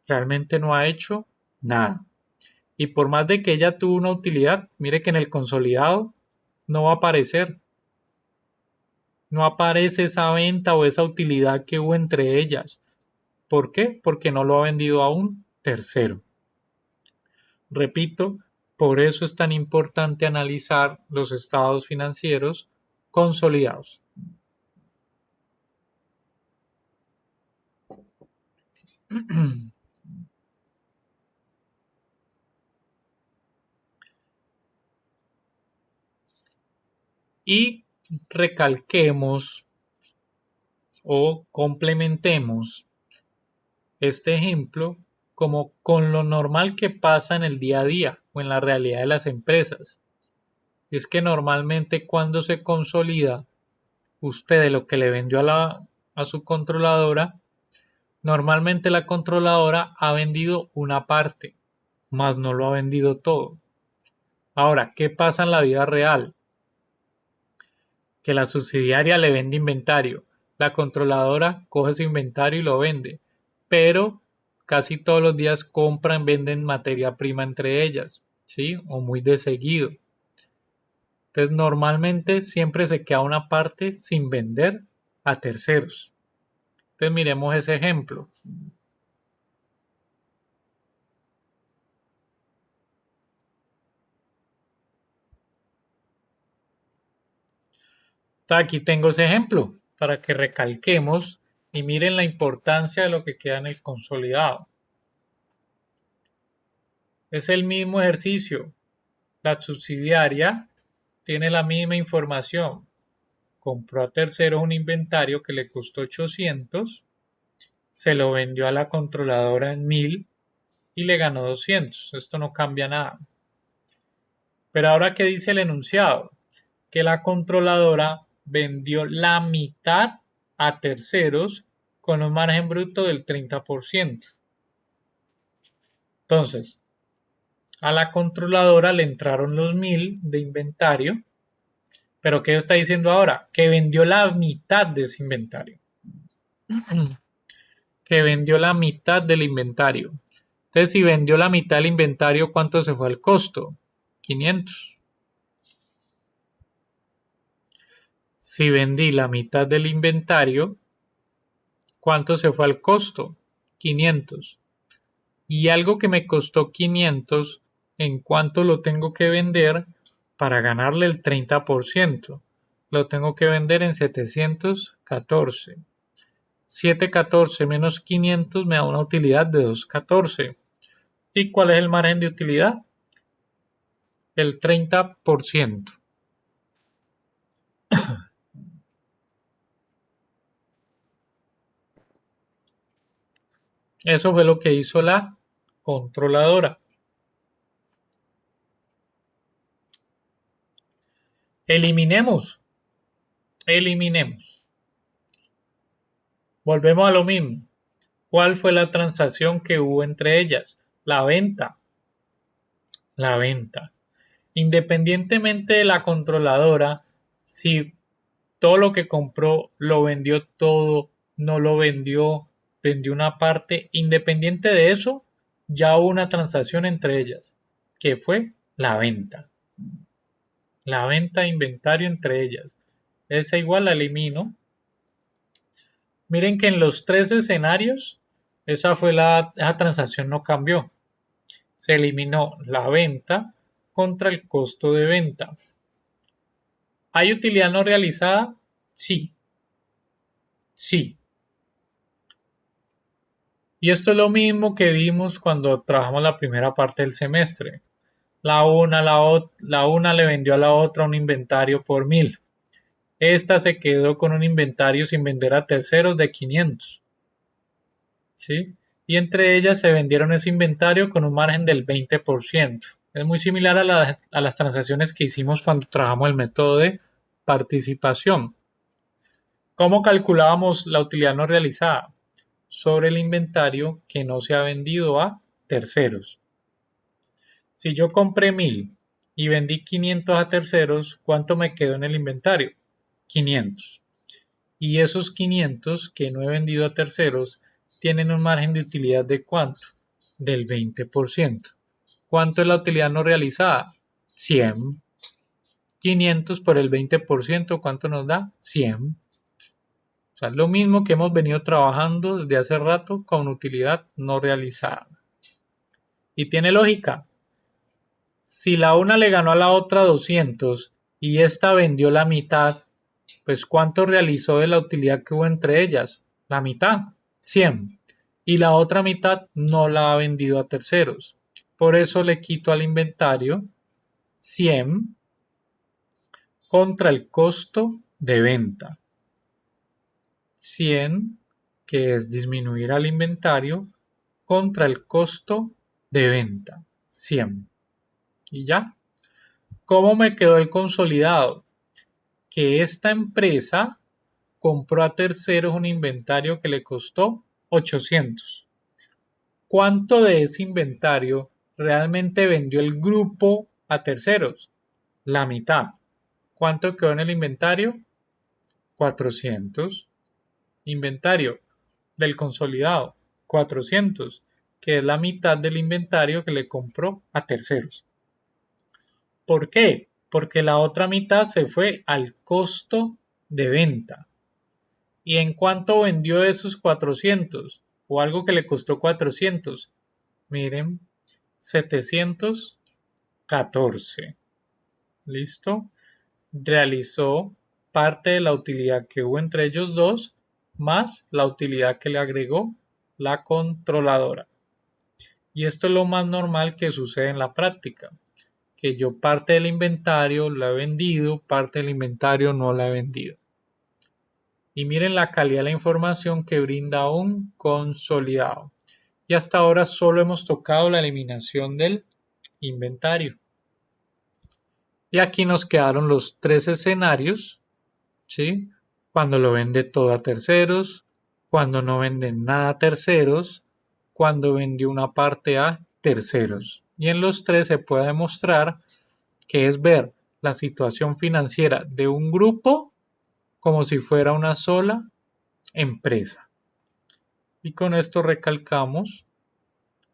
Realmente no ha hecho nada. Y por más de que ella tuvo una utilidad, mire que en el consolidado no va a aparecer. No aparece esa venta o esa utilidad que hubo entre ellas. ¿Por qué? Porque no lo ha vendido a un tercero. Repito, por eso es tan importante analizar los estados financieros consolidados. Y recalquemos o complementemos este ejemplo como con lo normal que pasa en el día a día o en la realidad de las empresas. Es que normalmente cuando se consolida usted de lo que le vendió a su controladora, normalmente la controladora ha vendido una parte, mas no lo ha vendido todo. Ahora, ¿qué pasa en la vida real? Que la subsidiaria le vende inventario, la controladora coge ese inventario y lo vende, pero casi todos los días compran, venden materia prima entre ellas, ¿sí? O muy de seguido. Entonces normalmente siempre se queda una parte sin vender a terceros. Entonces miremos ese ejemplo. Entonces, aquí tengo ese ejemplo para que recalquemos y miren la importancia de lo que queda en el consolidado. Es el mismo ejercicio. La subsidiaria tiene la misma información. Compró a terceros un inventario que le costó 800, se lo vendió a la controladora en 1000 y le ganó 200. Esto no cambia nada. Pero ahora, ¿qué dice el enunciado? Que la controladora vendió la mitad a terceros con un margen bruto del 30%. Entonces, A la controladora le entraron los 1000 de inventario, pero ¿qué está diciendo ahora? Que vendió la mitad de ese inventario. Que vendió la mitad del inventario. Entonces, si vendió la mitad del inventario, ¿cuánto se fue al costo? 500. Si vendí la mitad del inventario, ¿cuánto se fue al costo? 500. Y algo que me costó 500, ¿en cuánto lo tengo que vender para ganarle el 30%? Lo tengo que vender en 714. 714 menos 500 me da una utilidad de 214. ¿Y cuál es el margen de utilidad? El 30%. Eso fue lo que hizo la controladora. Eliminemos. Eliminemos. Volvemos a lo mismo. ¿Cuál fue la transacción que hubo entre ellas? La venta. La venta. Independientemente de la controladora, si todo lo que compró lo vendió todo, no lo vendió, vendió una parte, independiente de eso, ya hubo una transacción entre ellas, que fue la venta. La venta de inventario entre ellas. Esa igual la elimino. Miren que en los tres escenarios, esa transacción no cambió. Se eliminó la venta contra el costo de venta. ¿Hay utilidad no realizada? Sí. Sí. Y esto es lo mismo que vimos cuando trabajamos la primera parte del semestre. La una le vendió a la otra un inventario por 1000. Esta se quedó con un inventario sin vender a terceros de 500. ¿Sí? Y entre ellas se vendieron ese inventario con un margen del 20%. Es muy similar a las transacciones que hicimos cuando trabajamos el método de participación. ¿Cómo calculábamos la utilidad no realizada? Sobre el inventario que no se ha vendido a terceros. Si yo compré 1000 y vendí 500 a terceros, ¿cuánto me quedó en el inventario? 500. Y esos 500 que no he vendido a terceros tienen un margen de utilidad de ¿cuánto? Del 20%. ¿Cuánto es la utilidad no realizada? 100. 500 por el 20%, ¿cuánto nos da? 100. O sea, lo mismo que hemos venido trabajando desde hace rato con utilidad no realizada. Y tiene lógica. Si la una le ganó a la otra 200 y esta vendió la mitad, pues ¿cuánto realizó de la utilidad que hubo entre ellas? La mitad, 100. Y la otra mitad no la ha vendido a terceros. Por eso le quito al inventario 100 contra el costo de venta. 100, que es disminuir al inventario, contra el costo de venta. 100. Y ya. ¿Cómo me quedó el consolidado? Que esta empresa compró a terceros un inventario que le costó 800. ¿Cuánto de ese inventario realmente vendió el grupo a terceros? La mitad. ¿Cuánto quedó en el inventario? 400. Inventario del consolidado, 400, que es la mitad del inventario que le compró a terceros. ¿Por qué? Porque la otra mitad se fue al costo de venta. ¿Y en cuánto vendió esos 400? O algo que le costó 400. Miren, 714. ¿Listo? Realizó parte de la utilidad que hubo entre ellos dos, más la utilidad que le agregó la controladora. Y esto es lo más normal que sucede en la práctica, que yo parte del inventario la he vendido, parte del inventario no la he vendido. Y miren la calidad de la información que brinda un consolidado. Y hasta ahora solo hemos tocado la eliminación del inventario. Y aquí nos quedaron los tres escenarios, ¿sí? Cuando lo vende todo a terceros, cuando no vende nada a terceros, cuando vendió una parte a terceros. Y en los tres se puede demostrar que es ver la situación financiera de un grupo como si fuera una sola empresa. Y con esto recalcamos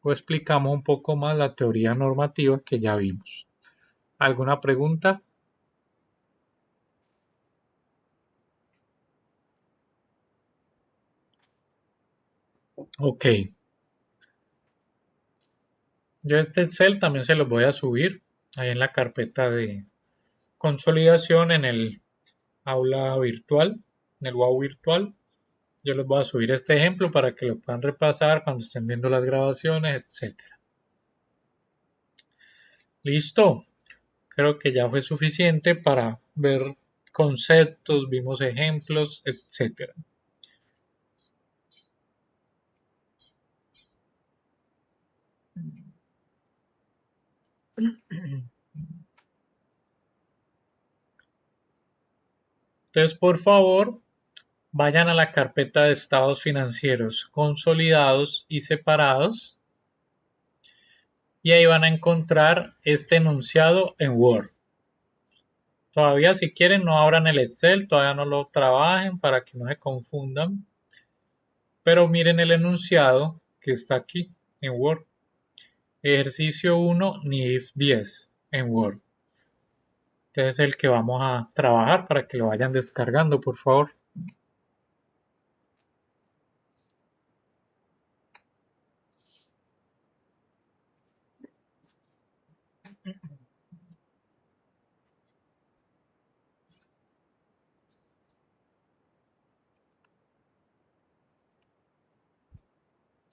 o explicamos un poco más la teoría normativa que ya vimos. ¿Alguna pregunta? Ok. Yo este Excel también se los voy a subir ahí en la carpeta de consolidación en el aula virtual, en el WOW virtual. Yo les voy a subir este ejemplo para que lo puedan repasar cuando estén viendo las grabaciones, etcétera. Listo. Creo que ya fue suficiente para ver conceptos, vimos ejemplos, etcétera. Entonces, por favor, vayan a la carpeta de estados financieros consolidados y separados y ahí van a encontrar este enunciado en Word. Todavía si quieren no abran el Excel, todavía no lo trabajen para que no se confundan, pero miren el enunciado que está aquí en Word. Ejercicio 1, NIF 10 en Word. Este es el que vamos a trabajar para que lo vayan descargando, por favor.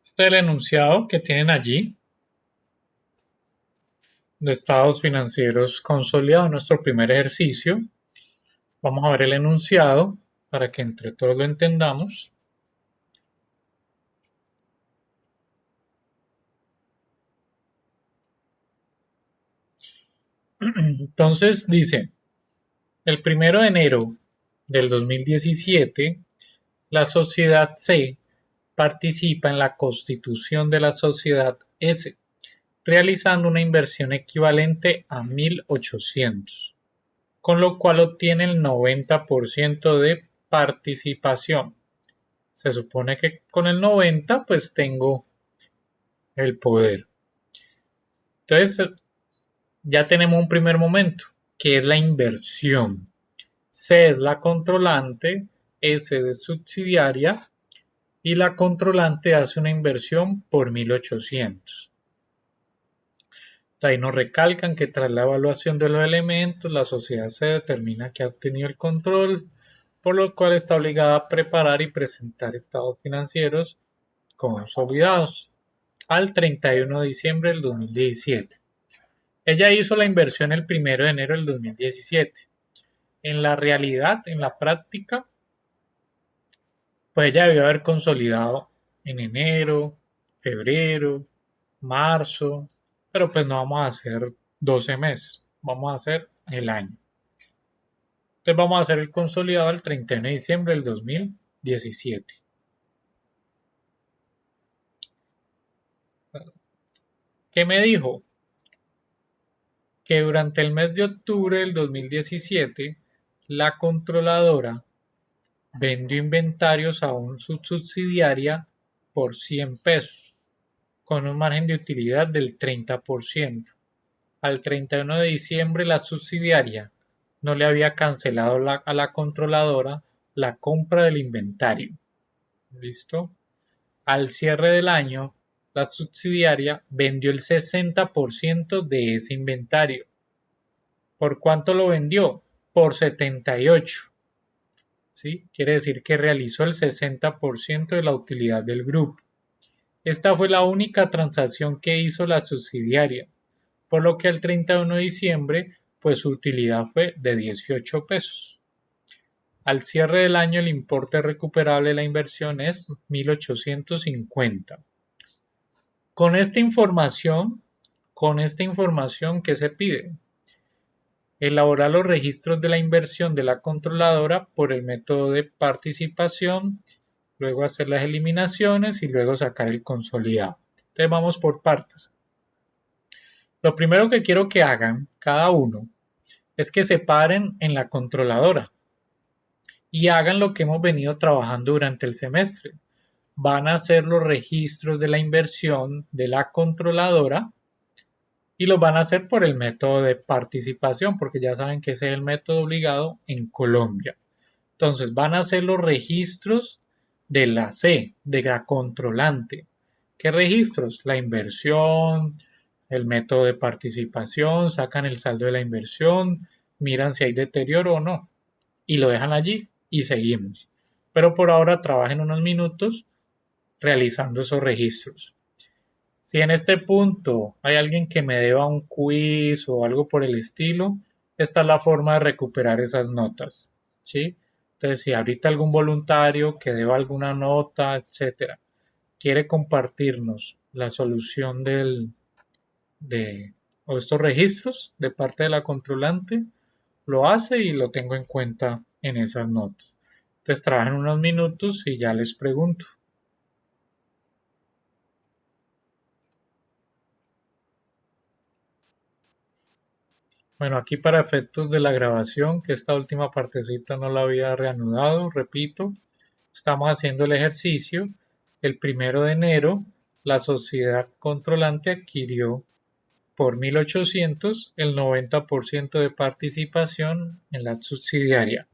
Este es el enunciado que tienen allí de estados financieros consolidados, nuestro primer ejercicio. Vamos a ver el enunciado para que entre todos lo entendamos. Entonces dice, el 1 de enero del 2017, la sociedad C participa en la constitución de la sociedad S, realizando una inversión equivalente a 1.800, con lo cual obtiene el 90% de participación. Se supone que con el 90 pues tengo el poder. Entonces ya tenemos un primer momento, que es la inversión. C es la controlante, S es subsidiaria y la controlante hace una inversión por 1.800. Ahí nos recalcan que tras la evaluación de los elementos, la sociedad se determina que ha obtenido el control, por lo cual está obligada a preparar y presentar estados financieros consolidados al 31 de diciembre del 2017. Ella hizo la inversión el 1 de enero del 2017. En la realidad, en la práctica, pues ella debió haber consolidado en enero, febrero, marzo, pero pues no vamos a hacer 12 meses, vamos a hacer el año. Entonces vamos a hacer el consolidado el 31 de diciembre del 2017. ¿Qué me dijo? Que durante el mes de octubre del 2017, la controladora vendió inventarios a una subsidiaria por 100 pesos, con un margen de utilidad del 30%. Al 31 de diciembre, la subsidiaria no le había cancelado a la controladora la compra del inventario. ¿Listo? Al cierre del año, la subsidiaria vendió el 60% de ese inventario. ¿Por cuánto lo vendió? Por 78. ¿Sí? Quiere decir que realizó el 60% de la utilidad del grupo. Esta fue la única transacción que hizo la subsidiaria, por lo que al 31 de diciembre, pues su utilidad fue de 18 pesos. Al cierre del año, el importe recuperable de la inversión es 1.850. Con esta información, ¿qué se pide? Elaborar los registros de la inversión de la controladora por el método de participación, luego hacer las eliminaciones y luego sacar el consolidado. Entonces vamos por partes. Lo primero que quiero que hagan cada uno es que se paren en la controladora y hagan lo que hemos venido trabajando durante el semestre. Van a hacer los registros de la inversión de la controladora y los van a hacer por el método de participación, porque ya saben que ese es el método obligado en Colombia. Entonces van a hacer los registros de la C, de la controlante. ¿Qué registros? La inversión, el método de participación, sacan el saldo de la inversión, miran si hay deterioro o no y lo dejan allí y seguimos. Pero por ahora trabajen unos minutos realizando esos registros. Si en este punto hay alguien que me deba un quiz o algo por el estilo, esta es la forma de recuperar esas notas, ¿sí? Entonces, si ahorita algún voluntario que deba alguna nota, etcétera, quiere compartirnos la solución de, o estos registros de parte de la controlante, lo hace y lo tengo en cuenta en esas notas. Entonces, trabajen unos minutos y ya les pregunto. Bueno, aquí para efectos de la grabación, que esta última partecita no la había reanudado, repito, estamos haciendo el ejercicio. El 1 de enero, la sociedad controlante adquirió por 1.800 el 90% de participación en la subsidiaria.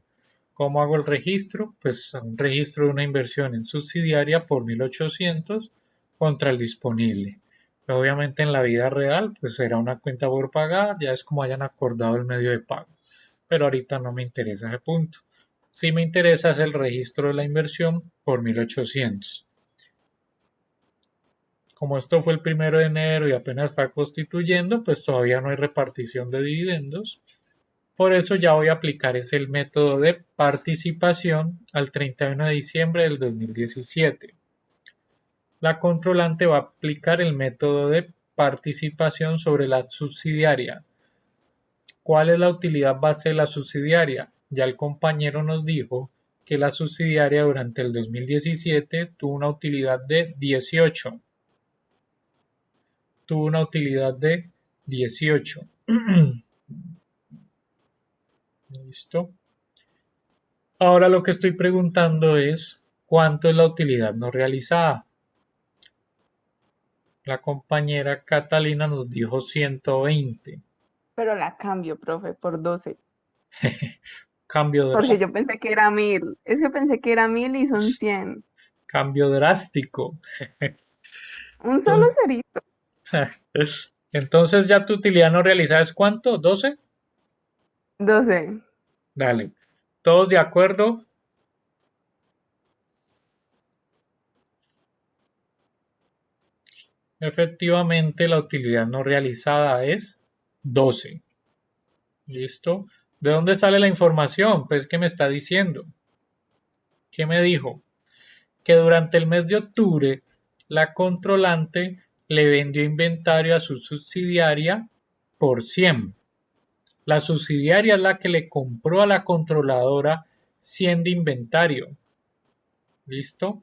¿Cómo hago el registro? Pues un registro de una inversión en subsidiaria por 1.800 contra el disponible. Pero obviamente en la vida real, pues será una cuenta por pagar, ya es como hayan acordado el medio de pago. Pero ahorita no me interesa ese punto. Sí me interesa es el registro de la inversión por 1.800. Como esto fue el 1 de enero y apenas está constituyendo, pues todavía no hay repartición de dividendos. Por eso ya voy a aplicar es el método de participación al 31 de diciembre del 2017. La controlante va a aplicar el método de participación sobre la subsidiaria. ¿Cuál es la utilidad base de la subsidiaria? Ya el compañero nos dijo que la subsidiaria durante el 2017 tuvo una utilidad de 18. Tuvo una utilidad de 18. ¿Listo? Ahora lo que estoy preguntando es ¿cuánto es la utilidad no realizada? La compañera Catalina nos dijo 120. Pero la cambio, profe, por 12. Cambio Porque yo drástico. pensé que era 1000. Es que pensé que era 1000 y son 100. Cambio drástico. Un solo Entonces, cerito. entonces ya tu utilidad no realizada es ¿cuánto? ¿12? 12. Dale. ¿Todos de acuerdo? Efectivamente, la utilidad no realizada es 12. ¿Listo? ¿De dónde sale la información? Pues, ¿qué me está diciendo? ¿Qué me dijo? Que durante el mes de octubre, la controlante le vendió inventario a su subsidiaria por 100. La subsidiaria es la que le compró a la controladora 100 de inventario. ¿Listo?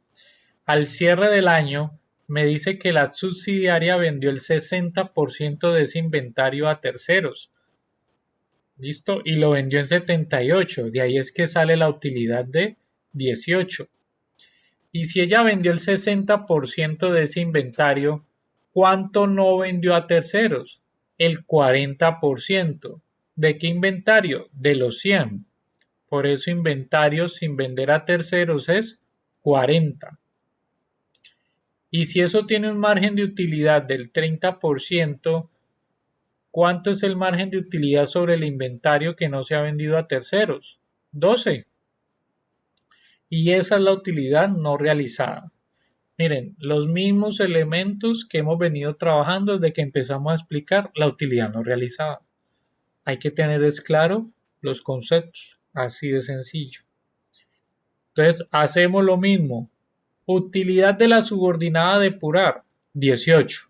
Al cierre del año, me dice que la subsidiaria vendió el 60% de ese inventario a terceros. ¿Listo? Y lo vendió en 78. De ahí es que sale la utilidad de 18. Y si ella vendió el 60% de ese inventario, ¿cuánto no vendió a terceros? El 40%. ¿De qué inventario? De los 100. Por eso inventario sin vender a terceros es 40. Y si eso tiene un margen de utilidad del 30%, ¿cuánto es el margen de utilidad sobre el inventario que no se ha vendido a terceros? 12. Y esa es la utilidad no realizada. Miren, los mismos elementos que hemos venido trabajando desde que empezamos a explicar la utilidad no realizada. Hay que tener claro los conceptos, así de sencillo. Entonces, hacemos lo mismo. Utilidad de la subordinada depurar, 18.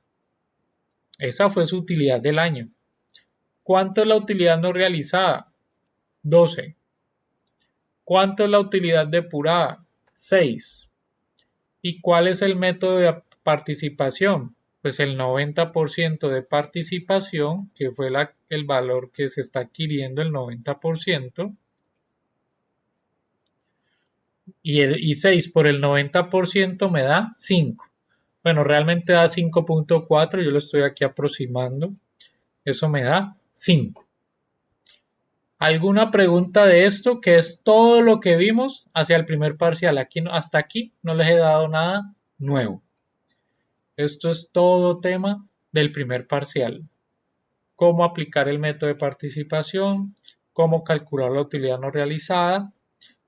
Esa fue su utilidad del año. ¿Cuánto es la utilidad no realizada? 12. ¿Cuánto es la utilidad depurada? 6. ¿Y cuál es el método de participación? pues el 90% de participación, que fue el valor que se está adquiriendo, el 90%, y 6 por el 90% me da 5. Bueno, realmente da 5.4, yo lo estoy aquí aproximando. Eso me da 5. ¿Alguna pregunta de esto? Que es todo lo que vimos hacia el primer parcial. Hasta aquí no les he dado nada nuevo. Esto es todo tema del primer parcial. Cómo aplicar el método de participación, cómo calcular la utilidad no realizada.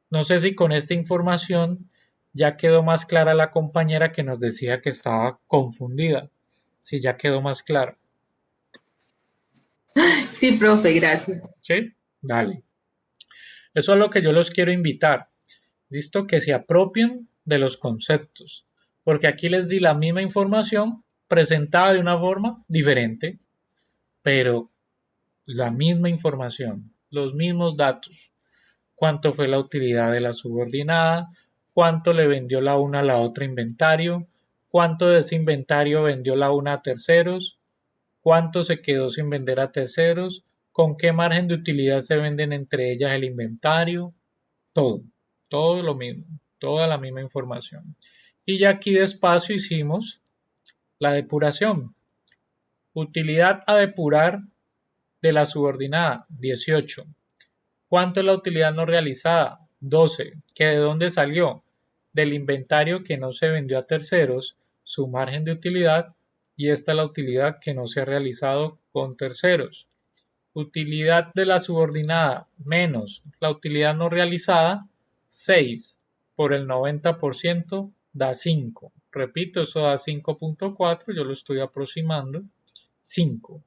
No sé si con esta información ya quedó más clara la compañera que nos decía que estaba confundida. Si ya quedó más claro. Sí, profe, gracias. ¿Sí? Dale. Eso es lo que yo los quiero invitar. ¿Listo? Que se apropien de los conceptos. Porque aquí les di la misma información presentada de una forma diferente, pero la misma información, los mismos datos. Cuánto fue la utilidad de la subordinada, cuánto le vendió la una a la otra inventario, cuánto de ese inventario vendió la una a terceros, cuánto se quedó sin vender a terceros, con qué margen de utilidad se venden entre ellas el inventario, todo, todo lo mismo, toda la misma información. Y ya aquí despacio hicimos la depuración. Utilidad a depurar de la subordinada, 18. ¿Cuánto es la utilidad no realizada? 12. ¿Que de dónde salió? Del inventario que no se vendió a terceros, su margen de utilidad, y esta es la utilidad que no se ha realizado con terceros. Utilidad de la subordinada menos la utilidad no realizada, 6 por el 90% da 5. Repito, eso da 5.4, yo lo estoy aproximando. 5.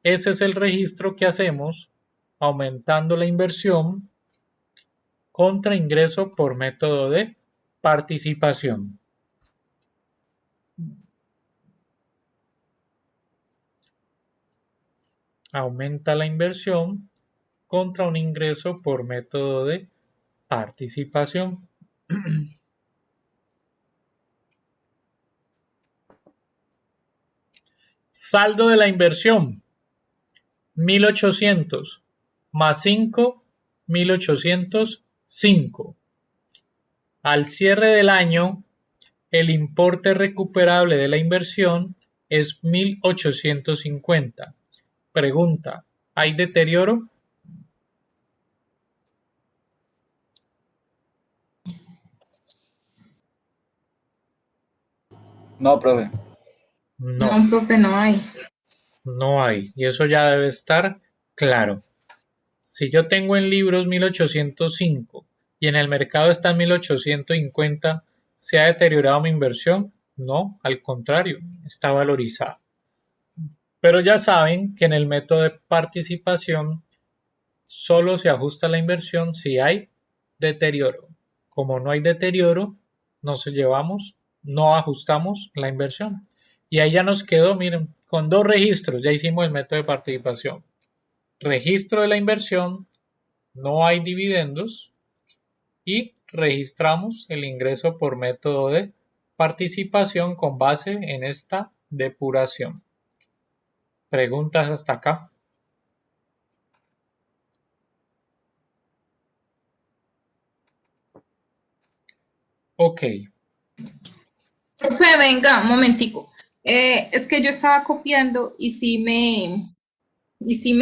Ese es el registro que hacemos aumentando la inversión contra ingreso por método de participación. Aumenta la inversión contra un ingreso por método de participación. Saldo de la inversión, 1800 más 5, 1805. Al cierre del año, el importe recuperable de la inversión es 1850. Pregunta, ¿hay deterioro? No, profe. No, No, profe, no hay. no hay. Y eso ya debe estar claro. Si yo tengo en libros 1805 y en el mercado está en 1850, ¿se ha deteriorado mi inversión? No, al contrario, está valorizada. Pero ya saben que en el método de participación solo se ajusta la inversión si hay deterioro. Como no hay deterioro, no ajustamos la inversión. Y ahí ya nos quedó, miren, con dos registros, ya hicimos el método de participación. Registro de la inversión, no hay dividendos, y registramos el ingreso por método de participación con base en esta depuración. ¿Preguntas hasta acá? Ok, Profe, venga, un momentico. Es que yo estaba copiando y sí me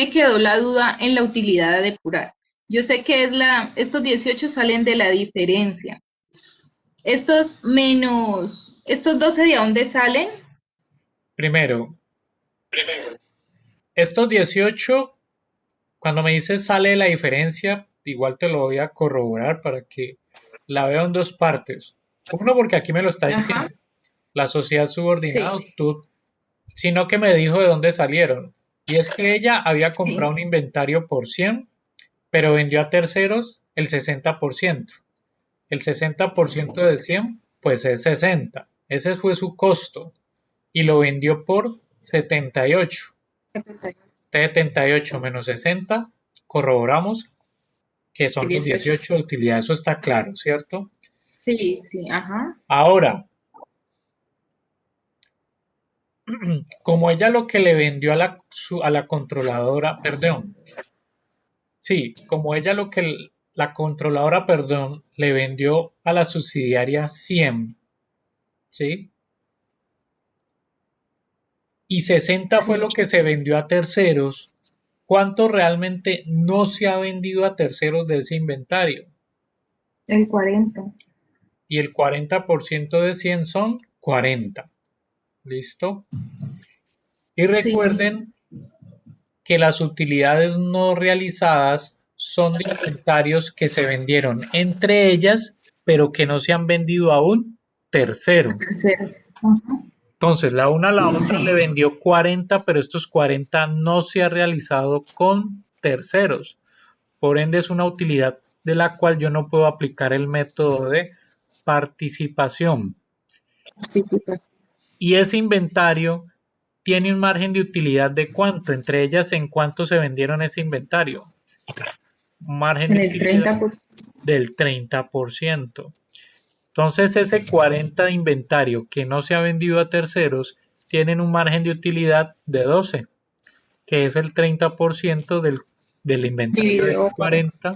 quedó la duda en la utilidad de depurar. Yo sé que estos 18 salen de la diferencia. Estos 12 de dónde salen. primero, estos 18, cuando me dices sale la diferencia, igual te lo voy a corroborar para que la veo en dos partes. Uno, porque aquí me lo está Ajá, diciendo. La sociedad subordinada, sí, sino que me dijo de dónde salieron. Y es que ella había comprado un sí. inventario por 100, pero vendió a terceros el 60%. El 60% de 100, pues es 60. Ese fue su costo. Y lo vendió por 78. 78 menos 60, corroboramos que son los 18. 18 de utilidad. Eso está claro, ¿cierto? Sí, sí, ajá. Ahora, como ella lo que le vendió a la controladora, perdón, sí, como ella lo que la controladora, perdón, le vendió a la subsidiaria 100, ¿sí? Y 60 fue lo Sí, que se vendió a terceros, ¿cuánto realmente no se ha vendido a terceros de ese inventario? el 40. Y el 40% de 100 son 40. ¿Listo? Y Sí, recuerden que las utilidades no realizadas son de inventarios que se vendieron entre ellas, pero que no se han vendido a un a tercero. terceros. Ajá. Entonces, la una a la otra Sí, le vendió 40, pero estos 40 no se ha realizado con terceros. Por ende, es una utilidad de la cual yo no puedo aplicar el método de participación. participación. Y ese inventario tiene un margen de utilidad de cuánto, entre ellas en cuánto se vendieron ese inventario. Un margen de En el utilidad 30%. del 30%. Entonces ese 40 de inventario que no se ha vendido a terceros tienen un margen de utilidad de 12, que es el 30% del inventario de Dividido por. 40.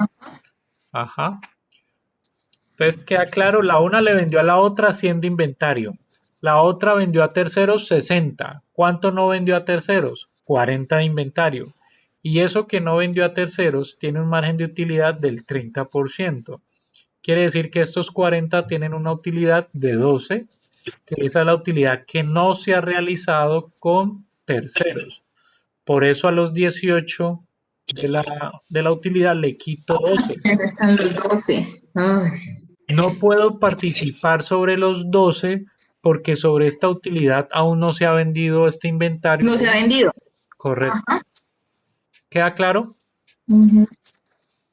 Ajá. Entonces queda claro, la una le vendió a la otra 100 de inventario. La otra vendió a terceros 60. ¿Cuánto no vendió a terceros? 40 de inventario. Y eso que no vendió a terceros tiene un margen de utilidad del 30%. Quiere decir que estos 40 tienen una utilidad de 12, que esa es la utilidad que no se ha realizado con terceros. Por eso a los 18 de la utilidad le quito 12. Se restan los 12. Ay, No puedo participar sobre los 12 porque sobre esta utilidad aún no se ha vendido este inventario. no se ha vendido. Correcto. Ajá. ¿Queda claro? Ujú.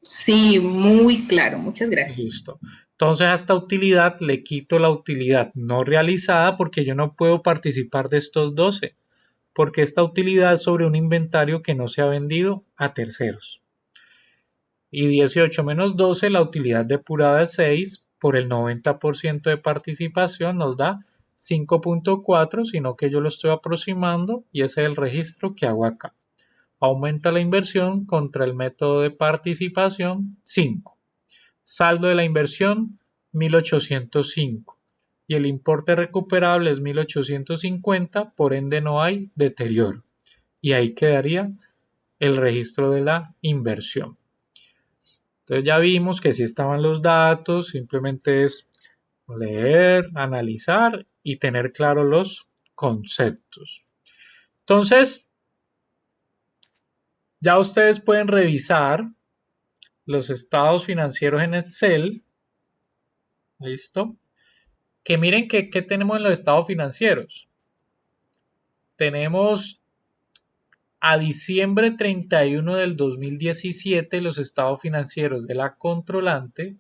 Sí, muy claro. Muchas gracias. Listo. Entonces a esta utilidad le quito la utilidad no realizada porque yo no puedo participar de estos 12, porque esta utilidad es sobre un inventario que no se ha vendido a terceros. Y 18 menos 12, la utilidad depurada es 6, por el 90% de participación nos da 5.4, sino que yo lo estoy aproximando y ese es el registro que hago acá. Aumenta la inversión contra el método de participación 5. Saldo de la inversión 1805 y el importe recuperable es 1850, por ende no hay deterioro. Y ahí quedaría el registro de la inversión. Entonces ya vimos que si estaban los datos, simplemente es leer, analizar y tener claros los conceptos. Entonces, ya ustedes pueden revisar los estados financieros en Excel. ¿Listo? Que miren que tenemos en los estados financieros. Tenemos a diciembre 31 del 2017 los estados financieros de la controlante,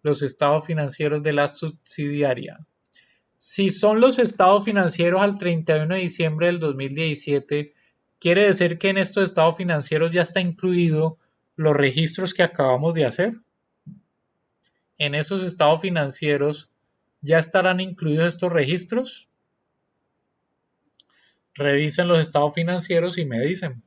los estados financieros de la subsidiaria. Si son los estados financieros al 31 de diciembre del 2017, quiere decir que en estos estados financieros ya está incluido los registros que acabamos de hacer. En esos estados financieros ya estarán incluidos estos registros. Revisen los estados financieros y me dicen.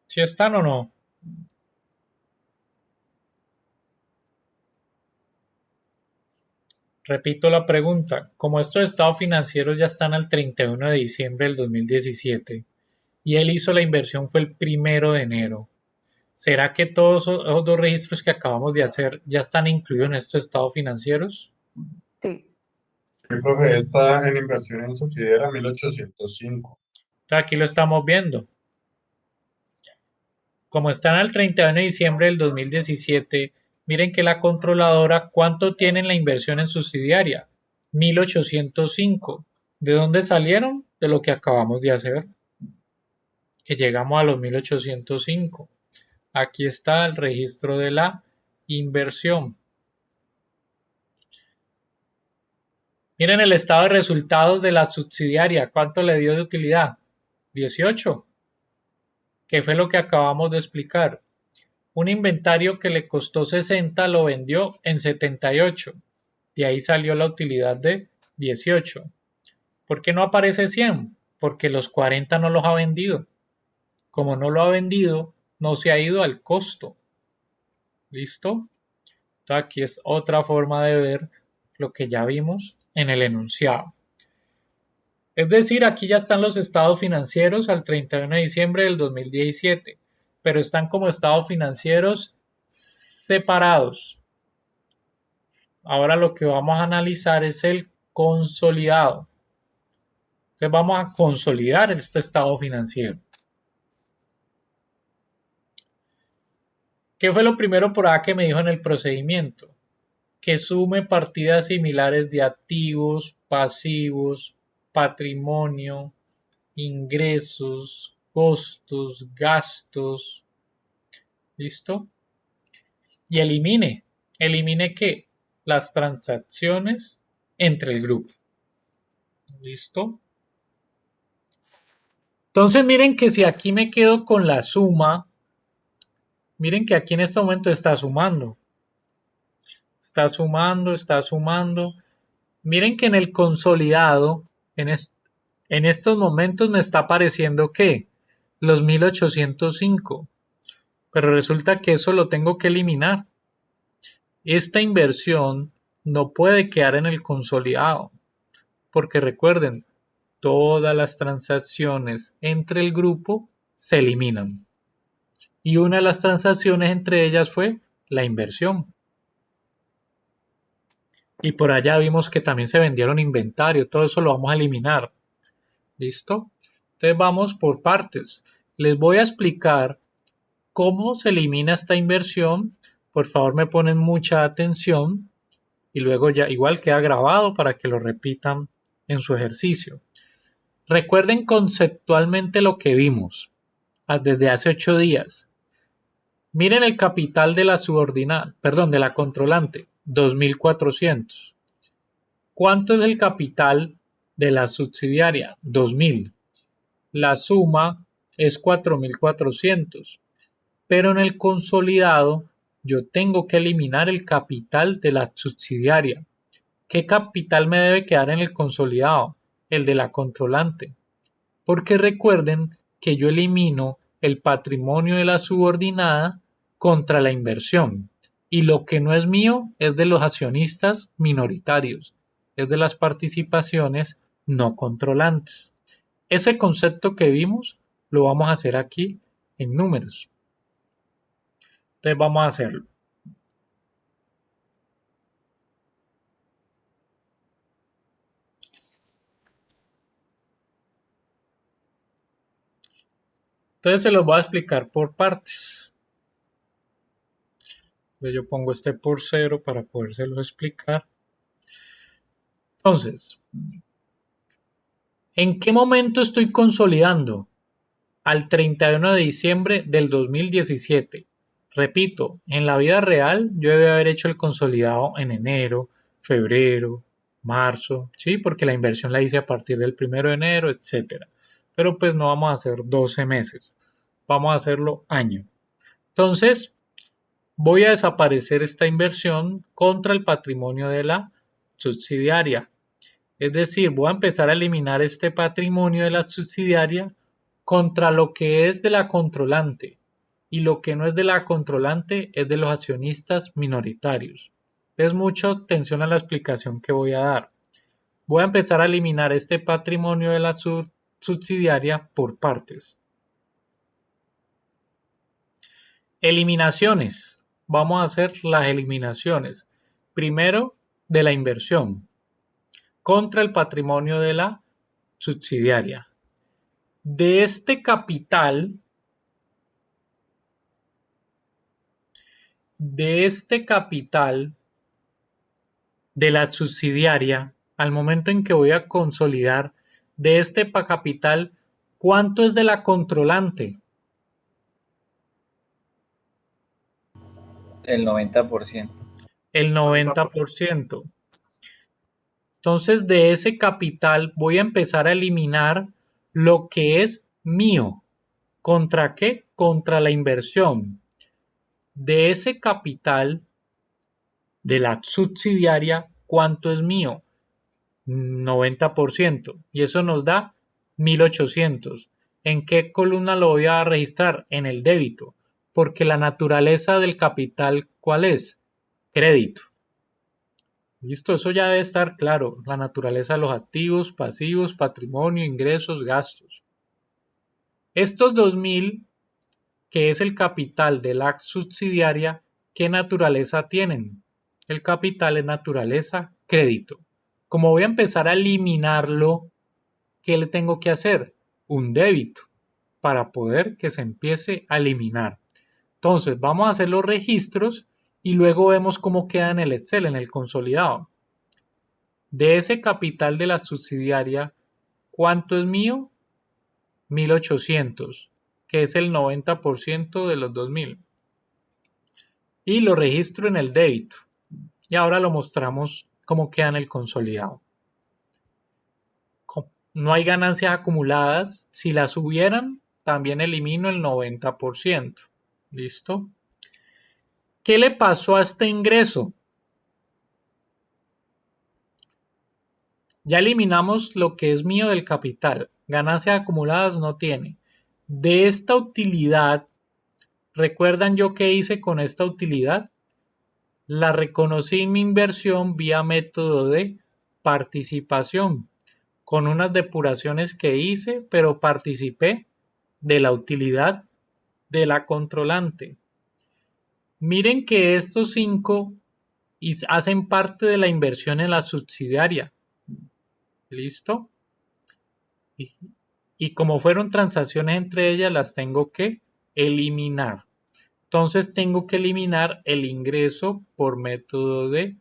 Si están o no. Repito la pregunta. Como estos estados financieros ya están al 31 de diciembre del 2017 y él hizo la inversión fue el 1 de enero, ¿será que todos esos dos registros que acabamos de hacer ya están incluidos en estos estados financieros? Sí. Mi profe está en inversión en subsidiaria 1805. Entonces aquí lo estamos viendo. Como están al 31 de diciembre del 2017, miren que la controladora, ¿cuánto tiene en la inversión en subsidiaria? 1805. ¿De dónde salieron? De lo que acabamos de hacer, que llegamos a los 1805. Aquí está el registro de la inversión. Miren el estado de resultados de la subsidiaria, ¿cuánto le dio de utilidad? 18, que fue lo que acabamos de explicar. Un inventario que le costó 60 lo vendió en 78. De ahí salió la utilidad de 18. ¿Por qué no aparece 100? Porque los 40 no los ha vendido. Como no lo ha vendido, no se ha ido al costo. ¿Listo? Entonces aquí es otra forma de ver lo que ya vimos en el enunciado. Es decir, aquí ya están los estados financieros al 31 de diciembre del 2017, pero están como estados financieros separados. Ahora lo que vamos a analizar es el consolidado. Entonces vamos a consolidar este estado financiero. ¿Qué fue lo primero por acá que me dijo en el procedimiento? Que sume partidas similares de activos, pasivos, patrimonio, ingresos, costos, gastos. ¿Listo? Y elimine. ¿Elimine qué? Las transacciones entre el grupo. ¿Listo? Entonces miren que si aquí me quedo con la suma, miren que aquí en este momento está sumando. Está sumando, está sumando. Miren que en el consolidado, en estos momentos me está apareciendo que los 1805. Pero resulta que eso lo tengo que eliminar. Esta inversión no puede quedar en el consolidado. Porque recuerden, todas las transacciones entre el grupo se eliminan. Y una de las transacciones entre ellas fue la inversión. Y por allá vimos que también se vendieron inventario, todo eso lo vamos a eliminar. ¿Listo? Entonces vamos por partes. Les voy a explicar cómo se elimina esta inversión. Por favor me ponen mucha atención y luego ya igual queda grabado para que lo repitan en su ejercicio. Recuerden conceptualmente lo que vimos desde hace 8 días. Miren el capital de la subordinada, perdón, de la controlante, 2.400. ¿Cuánto es el capital de la subsidiaria? 2.000. La suma es 4.400. Pero en el consolidado yo tengo que eliminar el capital de la subsidiaria. ¿Qué capital me debe quedar en el consolidado? El de la controlante. Porque recuerden que yo elimino el patrimonio de la subordinada contra la inversión. Y lo que no es mío es de los accionistas minoritarios, es de las participaciones no controlantes. Ese concepto que vimos lo vamos a hacer aquí en números. Entonces vamos a hacerlo. Entonces se los voy a explicar por partes. Entonces yo pongo este por 0 para podérselo explicar. Entonces, ¿en qué momento estoy consolidando? Al 31 de diciembre del 2017. Repito, en la vida real yo debe haber hecho el consolidado en enero, febrero, marzo, ¿sí? Porque la inversión la hice a partir del 1 de enero, etc. Pero pues no vamos a hacer 12 meses, vamos a hacerlo año. Entonces, voy a desaparecer esta inversión contra el patrimonio de la subsidiaria. Es decir, voy a empezar a eliminar este patrimonio de la subsidiaria contra lo que es de la controlante. Y lo que no es de la controlante es de los accionistas minoritarios. Entonces, mucha atención a la explicación que voy a dar. Voy a empezar a eliminar este patrimonio de la subsidiaria por partes. Eliminaciones. Vamos a hacer las eliminaciones. Primero, de la inversión contra el patrimonio de la subsidiaria. De este capital, de la subsidiaria, al momento en que voy a consolidar, de este capital, ¿cuánto es de la controlante? El 90%. El 90%. Entonces, de ese capital voy a empezar a eliminar lo que es mío. ¿Contra qué? Contra la inversión de ese capital de la subsidiaria. ¿Cuánto es mío? 90%. Y eso nos da 1800. ¿En qué columna lo voy a registrar? En el débito. Porque la naturaleza del capital, ¿cuál es? Crédito. Listo, eso ya debe estar claro. La naturaleza de los activos, pasivos, patrimonio, ingresos, gastos. Estos 2000, que es el capital de la subsidiaria, ¿qué naturaleza tienen? El capital es naturaleza crédito. Como voy a empezar a eliminarlo, ¿qué le tengo que hacer? Un débito para poder que se empiece a eliminar. Entonces, vamos a hacer los registros y luego vemos cómo queda en el Excel, en el consolidado. De ese capital de la subsidiaria, ¿cuánto es mío? 1800, que es el 90% de los 2000. Y lo registro en el débito. Y ahora lo mostramos cómo queda en el consolidado. No hay ganancias acumuladas. Si las hubieran, también elimino el 90%. ¿Listo? ¿Qué le pasó a este ingreso? Ya eliminamos lo que es mío del capital. Ganancias acumuladas no tiene. De esta utilidad, ¿recuerdan yo qué hice con esta utilidad? La reconocí en mi inversión vía método de participación, con unas depuraciones que hice, pero participé de la utilidad de la controlante. Miren que estos 5 hacen parte de la inversión en la subsidiaria. ¿Listo? Y como fueron transacciones entre ellas, las tengo que eliminar. Entonces tengo que eliminar el ingreso por método de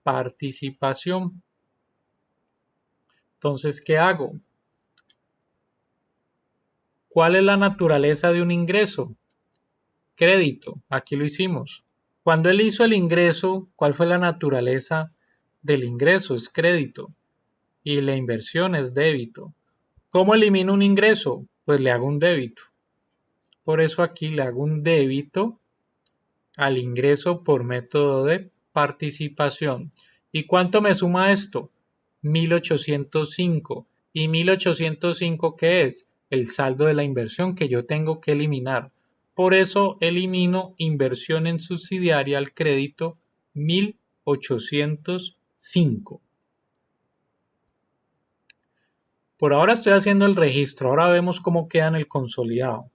participación. Entonces, ¿qué hago? ¿Cuál es la naturaleza de un ingreso? Crédito. Aquí lo hicimos. Cuando él hizo el ingreso, ¿cuál fue la naturaleza del ingreso? Es crédito. Y la inversión es débito. ¿Cómo elimino un ingreso? Pues le hago un débito. Por eso aquí le hago un débito al ingreso por método de participación. ¿Y cuánto me suma esto? 1805. ¿Y 1805 qué es? El saldo de la inversión que yo tengo que eliminar. Por eso elimino inversión en subsidiaria al crédito 1805. Por ahora estoy haciendo el registro. Ahora vemos cómo queda en el consolidado.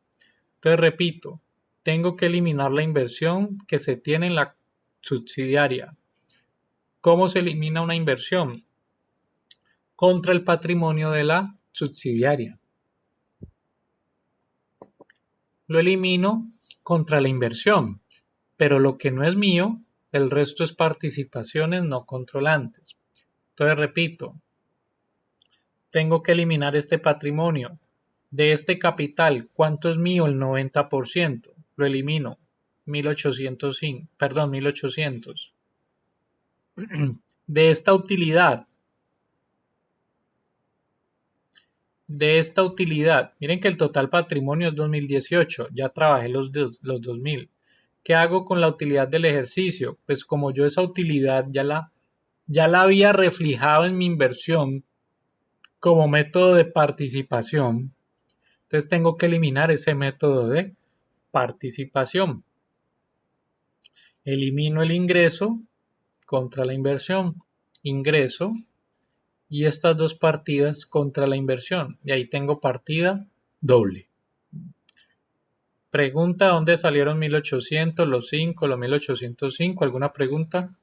Entonces repito, tengo que eliminar la inversión que se tiene en la subsidiaria. ¿Cómo se elimina una inversión? Contra el patrimonio de la subsidiaria. Lo elimino contra la inversión, pero lo que no es mío, el resto es participaciones no controlantes. Entonces repito, tengo que eliminar este patrimonio. De este capital, ¿cuánto es mío? El 90%. Lo elimino. 1805, perdón, 1800. De esta utilidad, miren que el total patrimonio es 2018, ya trabajé los 2000. ¿Qué hago con la utilidad del ejercicio? Pues como yo esa utilidad ya la había reflejado en mi inversión como método de participación, entonces tengo que eliminar ese método de participación. Elimino el ingreso contra la inversión. Ingreso y estas dos partidas contra la inversión. Y ahí tengo partida doble. Pregunta, ¿dónde salieron 1800, los 5, los 1805? ¿Alguna pregunta?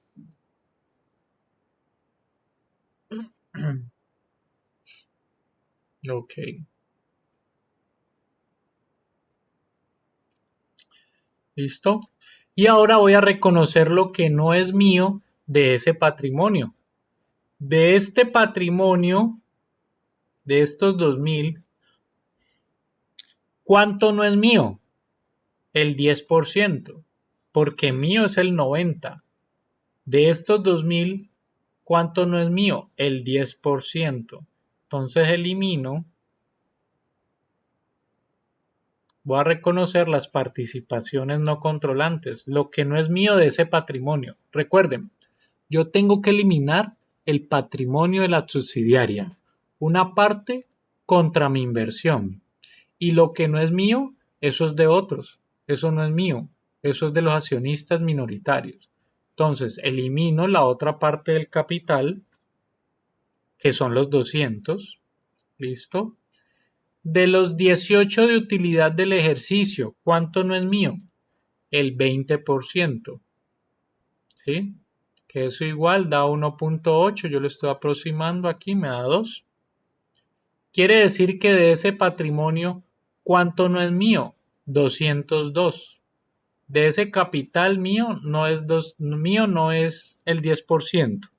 Ok. ¿Listo? Y ahora voy a reconocer lo que no es mío de ese patrimonio. De este patrimonio, de estos 2000, ¿cuánto no es mío? El 10%, porque mío es el 90%. De estos 2000, ¿cuánto no es mío? El 10%. Entonces elimino Voy a reconocer las participaciones no controlantes, lo que no es mío de ese patrimonio. Recuerden, yo tengo que eliminar el patrimonio de la subsidiaria, una parte contra mi inversión. Y lo que no es mío, eso es de otros, eso no es mío, eso es de los accionistas minoritarios. Entonces, elimino la otra parte del capital, que son los 200, ¿listo? De los 18 de utilidad del ejercicio, ¿cuánto no es mío? El 20%, ¿sí? Que eso igual da 1.8, yo lo estoy aproximando aquí, me da 2. Quiere decir que de ese patrimonio, ¿cuánto no es mío? 202. De ese capital mío no es el 10%,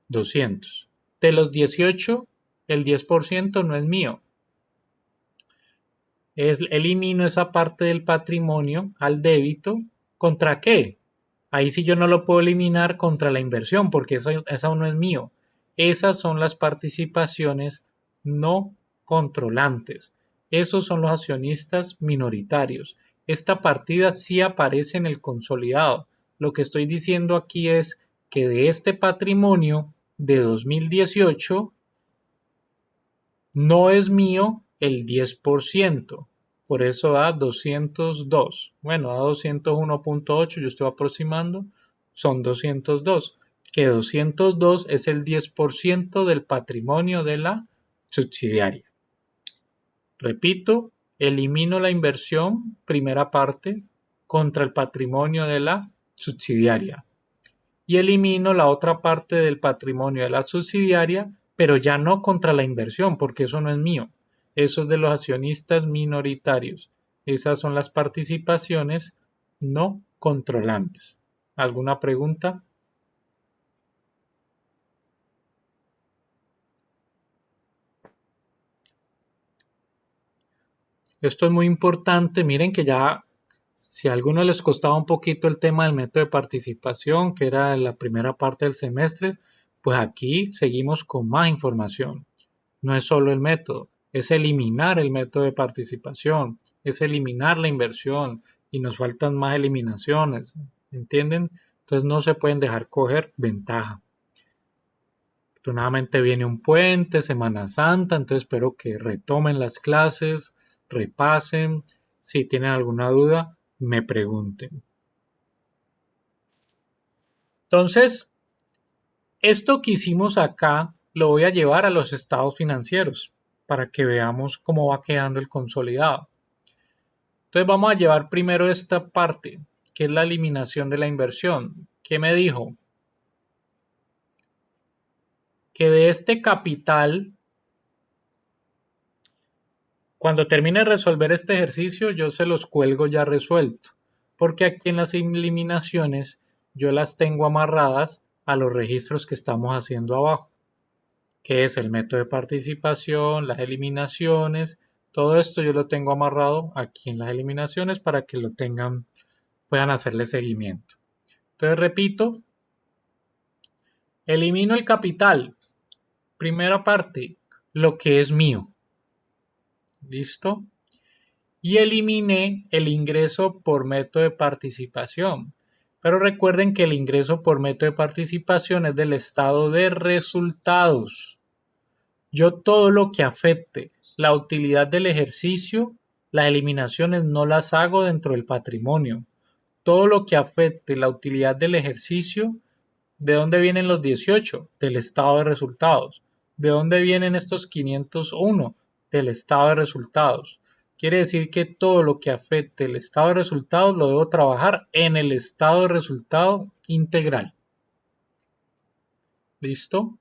200. De los 18, el 10% no es mío. Elimino esa parte del patrimonio al débito. ¿Contra qué? Ahí sí yo no lo puedo eliminar contra la inversión porque eso no es mío. Esas son las participaciones no controlantes. Esos son los accionistas minoritarios. Esta partida sí aparece en el consolidado. Lo que estoy diciendo aquí es que de este patrimonio de 2018 no es mío el 10%. Por eso da 202. Bueno, da 201.8, yo estoy aproximando, son 202. Que 202 es el 10% del patrimonio de la subsidiaria. Repito, elimino la inversión, primera parte, contra el patrimonio de la subsidiaria. Y elimino la otra parte del patrimonio de la subsidiaria, pero ya no contra la inversión, porque eso no es mío. Eso es de los accionistas minoritarios. Esas son las participaciones no controlantes. ¿Alguna pregunta? Esto es muy importante. Miren que ya, si a algunos les costaba un poquito el tema del método de participación, que era la primera parte del semestre, pues aquí seguimos con más información. No es solo el método, es eliminar el método de participación, es eliminar la inversión y nos faltan más eliminaciones, ¿entienden? Entonces no se pueden dejar coger ventaja. Afortunadamente viene un puente, Semana Santa, entonces espero que retomen las clases, repasen, si tienen alguna duda, me pregunten. Entonces, esto que hicimos acá lo voy a llevar a los estados financieros para que veamos cómo va quedando el consolidado. Entonces vamos a llevar primero esta parte, que es la eliminación de la inversión. ¿Qué me dijo? Que de este capital, cuando termine de resolver este ejercicio, yo se los cuelgo ya resuelto, porque aquí en las eliminaciones yo las tengo amarradas a los registros que estamos haciendo abajo, que es el método de participación, las eliminaciones, todo esto yo lo tengo amarrado aquí en las eliminaciones para que lo tengan, puedan hacerle seguimiento. Entonces repito, elimino el capital, primera parte, lo que es mío, ¿listo? Y eliminé el ingreso por método de participación. Pero recuerden que el ingreso por método de participación es del estado de resultados. Yo todo lo que afecte la utilidad del ejercicio, las eliminaciones no las hago dentro del patrimonio. Todo lo que afecte la utilidad del ejercicio, ¿de dónde vienen los 18? Del estado de resultados. ¿De dónde vienen estos 501? Del estado de resultados. Quiere decir que todo lo que afecte el estado de resultados lo debo trabajar en el estado de resultado integral. ¿Listo?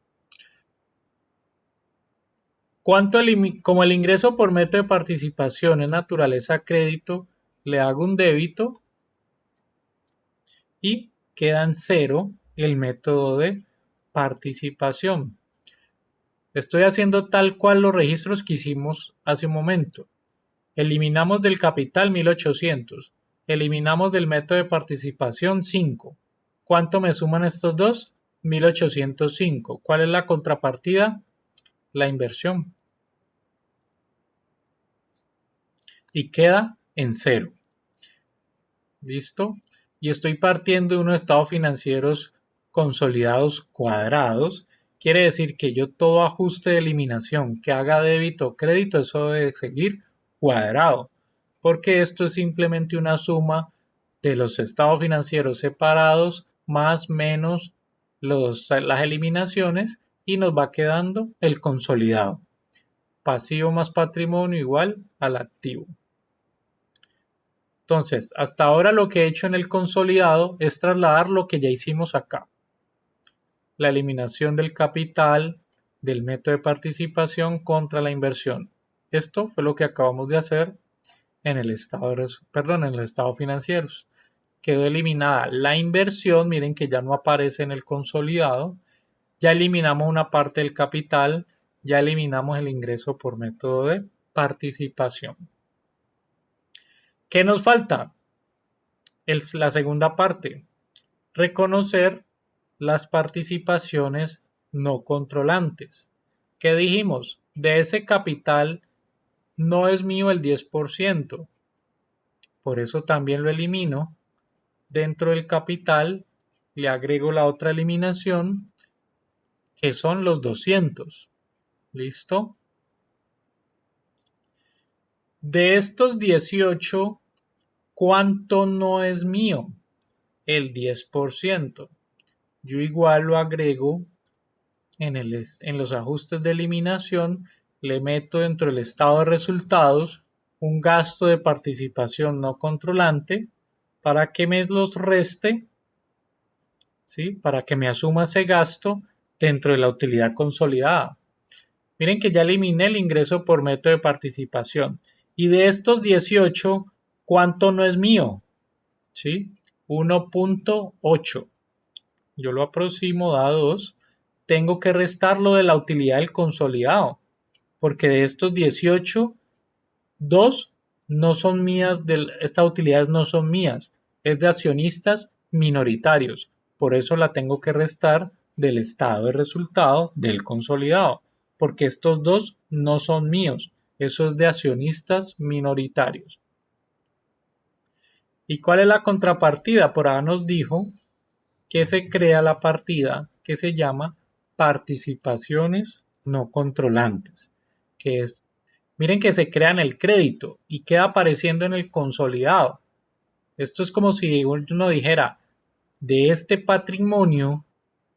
Como el ingreso por método de participación es naturaleza crédito, le hago un débito y queda en cero el método de participación. Estoy haciendo tal cual los registros que hicimos hace un momento. Eliminamos del capital 1800. Eliminamos del método de participación 5. ¿Cuánto me suman estos dos? 1805. ¿Cuál es la contrapartida? La inversión. y queda en 0. ¿Listo? Y estoy partiendo de unos estados financieros consolidados cuadrados. Quiere decir que yo todo ajuste de eliminación que haga débito o crédito, eso debe seguir cuadrado, porque esto es simplemente una suma de los estados financieros separados más menos las eliminaciones y nos va quedando el consolidado. Pasivo más patrimonio igual al activo. Entonces, hasta ahora lo que he hecho en el consolidado es trasladar lo que ya hicimos acá. La eliminación del capital del método de participación contra la inversión. Esto fue lo que acabamos de hacer en el estado en los estados financieros. Quedó eliminada la inversión, miren que ya no aparece en el consolidado. Ya eliminamos una parte del capital, ya eliminamos el ingreso por método de participación. ¿Qué nos falta? La segunda parte, reconocer las participaciones no controlantes. ¿Qué dijimos? De ese capital no es mío el 10%, por eso también lo elimino. Dentro del capital le agrego la otra eliminación, que son los 200. ¿Listo? De estos 18, ¿cuánto no es mío? El 10%. Yo igual lo agrego en los ajustes de eliminación, le meto dentro del estado de resultados un gasto de participación no controlante para que me los reste, ¿sí? Para que me asuma ese gasto dentro de la utilidad consolidada. Miren que ya eliminé el ingreso por método de participación. Y de estos 18, ¿cuánto no es mío? ¿Sí? 1.8. Yo lo aproximo, da 2. Tengo que restarlo de la utilidad del consolidado. Porque de estos 18, 2 no son mías, estas utilidades no son mías. Es de accionistas minoritarios. Por eso la tengo que restar del estado de resultado del consolidado. Porque estos 2 no son míos. Eso es de accionistas minoritarios. ¿Y cuál es la contrapartida? Por ahora nos dijo que se crea la partida que se llama participaciones no controlantes, que es, miren que se crea en el crédito y queda apareciendo en el consolidado. Esto es como si uno dijera, de este patrimonio,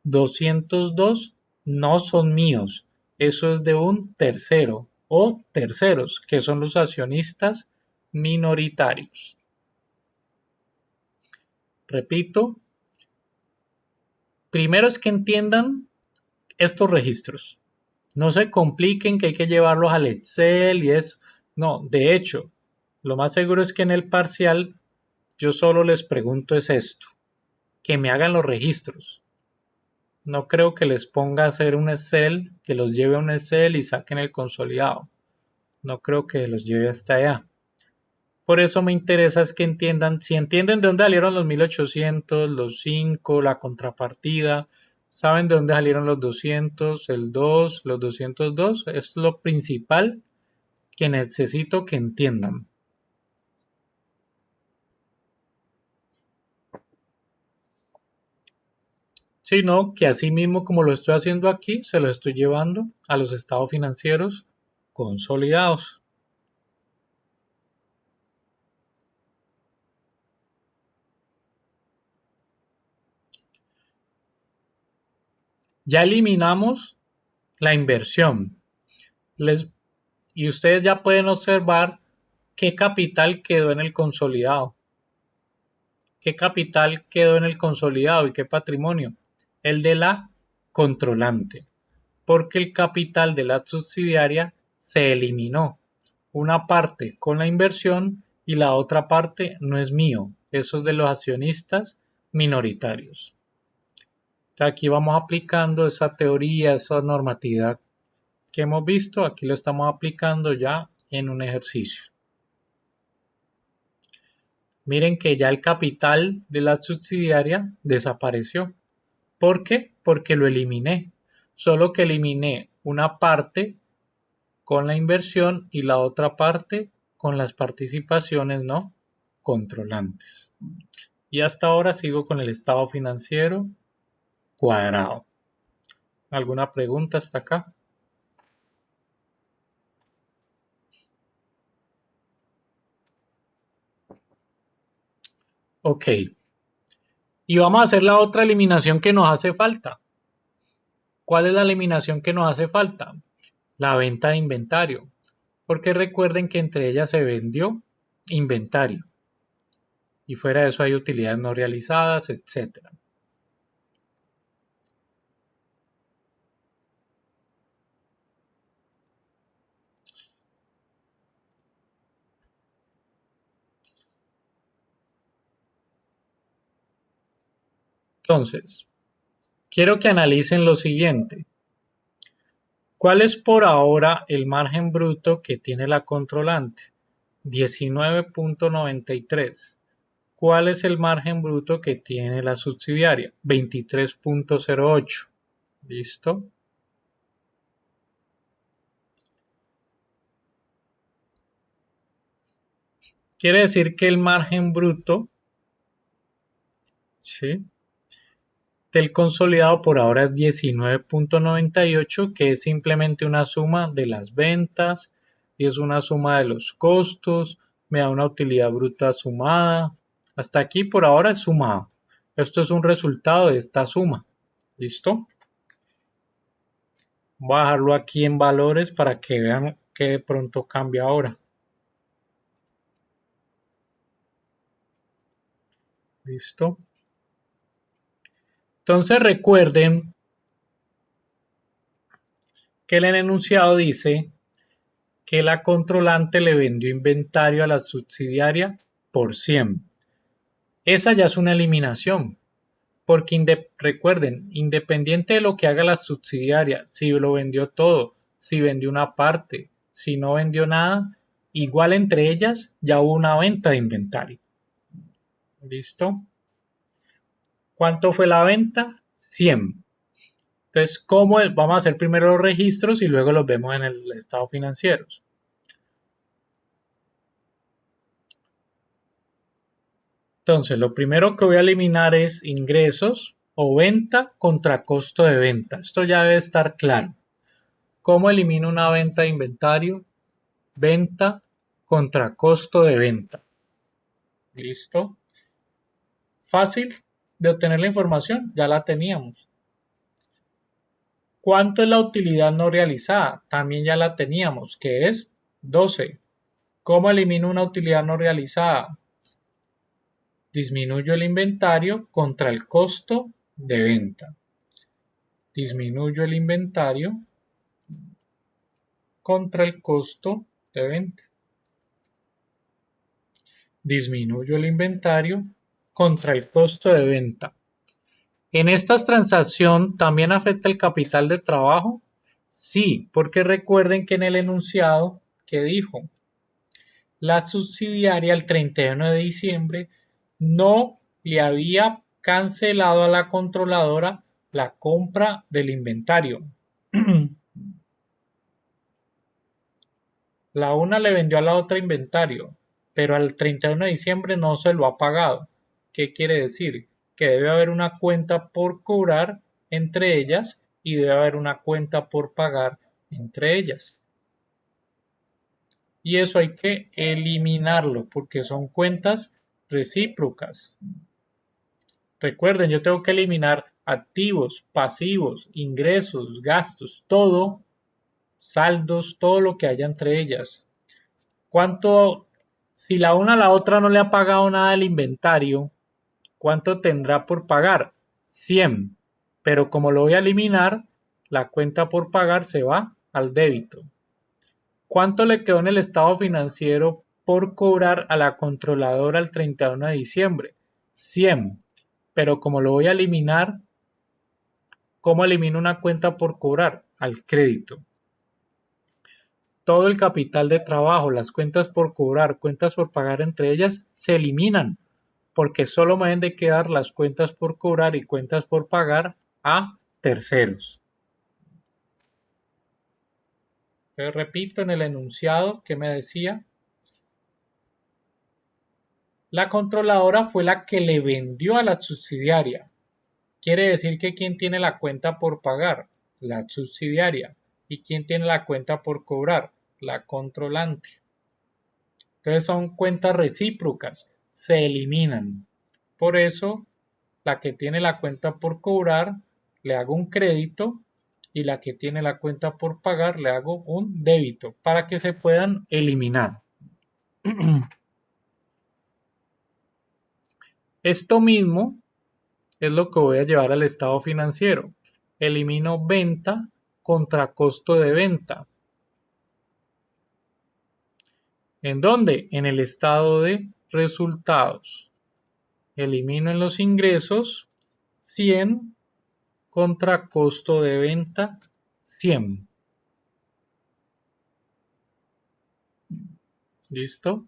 202 no son míos, eso es de un tercero o terceros, que son los accionistas minoritarios. Repito, primero es que entiendan estos registros. No se compliquen que hay que llevarlos al Excel y es... No, de hecho, lo más seguro es que en el parcial yo solo les pregunto es esto, que me hagan los registros. No creo que les ponga a hacer un Excel, que los lleve a un Excel y saquen el consolidado. No creo que los lleve hasta allá. Por eso me interesa es que entiendan, si entienden de dónde salieron los 1800, los 5, la contrapartida, saben de dónde salieron los 200, el 2, los 202, es lo principal que necesito que entiendan. Sino que así mismo como lo estoy haciendo aquí, se lo estoy llevando a los estados financieros consolidados. Ya eliminamos la inversión. Y ustedes ya pueden observar qué capital quedó en el consolidado. ¿Qué capital quedó en el consolidado y qué patrimonio? El de la controlante, porque el capital de la subsidiaria se eliminó. Una parte con la inversión y la otra parte no es mío. Eso es de los accionistas minoritarios. Entonces aquí vamos aplicando esa teoría, esa normatividad que hemos visto. Aquí lo estamos aplicando ya en un ejercicio. Miren que ya el capital de la subsidiaria desapareció. ¿Por qué? Porque lo eliminé. Solo que eliminé una parte con la inversión y la otra parte con las participaciones no controlantes. Y hasta ahora sigo con el estado financiero cuadrado. ¿Alguna pregunta hasta acá? Ok. Y vamos a hacer la otra eliminación que nos hace falta. ¿Cuál es la eliminación que nos hace falta? La venta de inventario. Porque recuerden que entre ellas se vendió inventario. Y fuera de eso hay utilidades no realizadas, etc. Entonces, quiero que analicen lo siguiente. ¿Cuál es por ahora el margen bruto que tiene la controlante? 19.93. ¿Cuál es el margen bruto que tiene la subsidiaria? 23.08. ¿Listo? Quiere decir que el margen bruto, ¿sí?, del consolidado por ahora es 19.98, que es simplemente una suma de las ventas y es una suma de los costos, me da una utilidad bruta sumada. Hasta aquí por ahora es sumado. Esto es un resultado de esta suma. ¿Listo? Voy a dejarlo aquí en valores para que vean que de pronto cambia ahora. ¿Listo? Entonces recuerden que el enunciado dice que la controlante le vendió inventario a la subsidiaria por 100. Esa ya es una eliminación, porque recuerden, independiente de lo que haga la subsidiaria, si lo vendió todo, si vendió una parte, si no vendió nada, igual entre ellas ya hubo una venta de inventario. ¿Listo? ¿Cuánto fue la venta? 100. Entonces, ¿cómo es? Vamos a hacer primero los registros y luego los vemos en el estado financiero. Entonces, lo primero que voy a eliminar es ingresos o venta contra costo de venta. Esto ya debe estar claro. ¿Cómo elimino una venta de inventario? Venta contra costo de venta. ¿Listo? Fácil de obtener la información, ya la teníamos. ¿Cuánto es la utilidad no realizada? También ya la teníamos, que es 12. ¿Cómo elimino una utilidad no realizada? Disminuyo el inventario contra el costo de venta. Disminuyo el inventario contra el costo de venta. Disminuyo el inventario contra el costo de venta. ¿En esta transacción también afecta el capital de trabajo? Sí, porque recuerden que en el enunciado que dijo, la subsidiaria el 31 de diciembre no le había cancelado a la controladora la compra del inventario. La una le vendió a la otra inventario, pero al 31 de diciembre no se lo ha pagado. ¿Qué quiere decir? Que debe haber una cuenta por cobrar entre ellas y debe haber una cuenta por pagar entre ellas. Y eso hay que eliminarlo porque son cuentas recíprocas. Recuerden, yo tengo que eliminar activos, pasivos, ingresos, gastos, todo, saldos, todo lo que haya entre ellas. ¿Cuánto, si la una a la otra no le ha pagado nada del inventario, cuánto tendrá por pagar? 100. Pero como lo voy a eliminar, la cuenta por pagar se va al débito. ¿Cuánto le quedó en el estado financiero por cobrar a la controladora el 31 de diciembre? 100. Pero como lo voy a eliminar, ¿cómo elimino una cuenta por cobrar? Al crédito. Todo el capital de trabajo, las cuentas por cobrar, cuentas por pagar entre ellas, se eliminan, porque solo me deben de quedar las cuentas por cobrar y cuentas por pagar a terceros. Entonces, repito en el enunciado que me decía, La controladora fue la que le vendió a la subsidiaria. Quiere decir que ¿quién tiene la cuenta por pagar? La subsidiaria. ¿Y quién tiene la cuenta por cobrar? La controlante. Entonces son cuentas recíprocas, se eliminan. Por eso, la que tiene la cuenta por cobrar, le hago un crédito y la que tiene la cuenta por pagar, le hago un débito para que se puedan eliminar. Esto mismo es lo que voy a llevar al estado financiero. Elimino venta contra costo de venta. ¿En dónde? En el estado de resultados. Elimino en los ingresos 100 contra costo de venta 100. ¿Listo?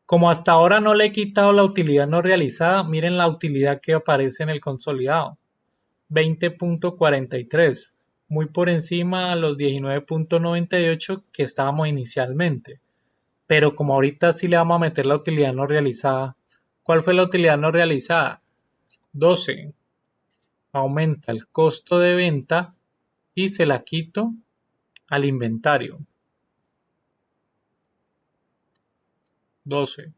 Como hasta ahora no le he quitado la utilidad no realizada, miren la utilidad que aparece en el consolidado. 20.43, muy por encima de los 19.98 que estábamos inicialmente. Pero como ahorita sí le vamos a meter la utilidad no realizada. ¿Cuál fue la utilidad no realizada? 12. Aumenta el costo de venta y se la quito al inventario. 12.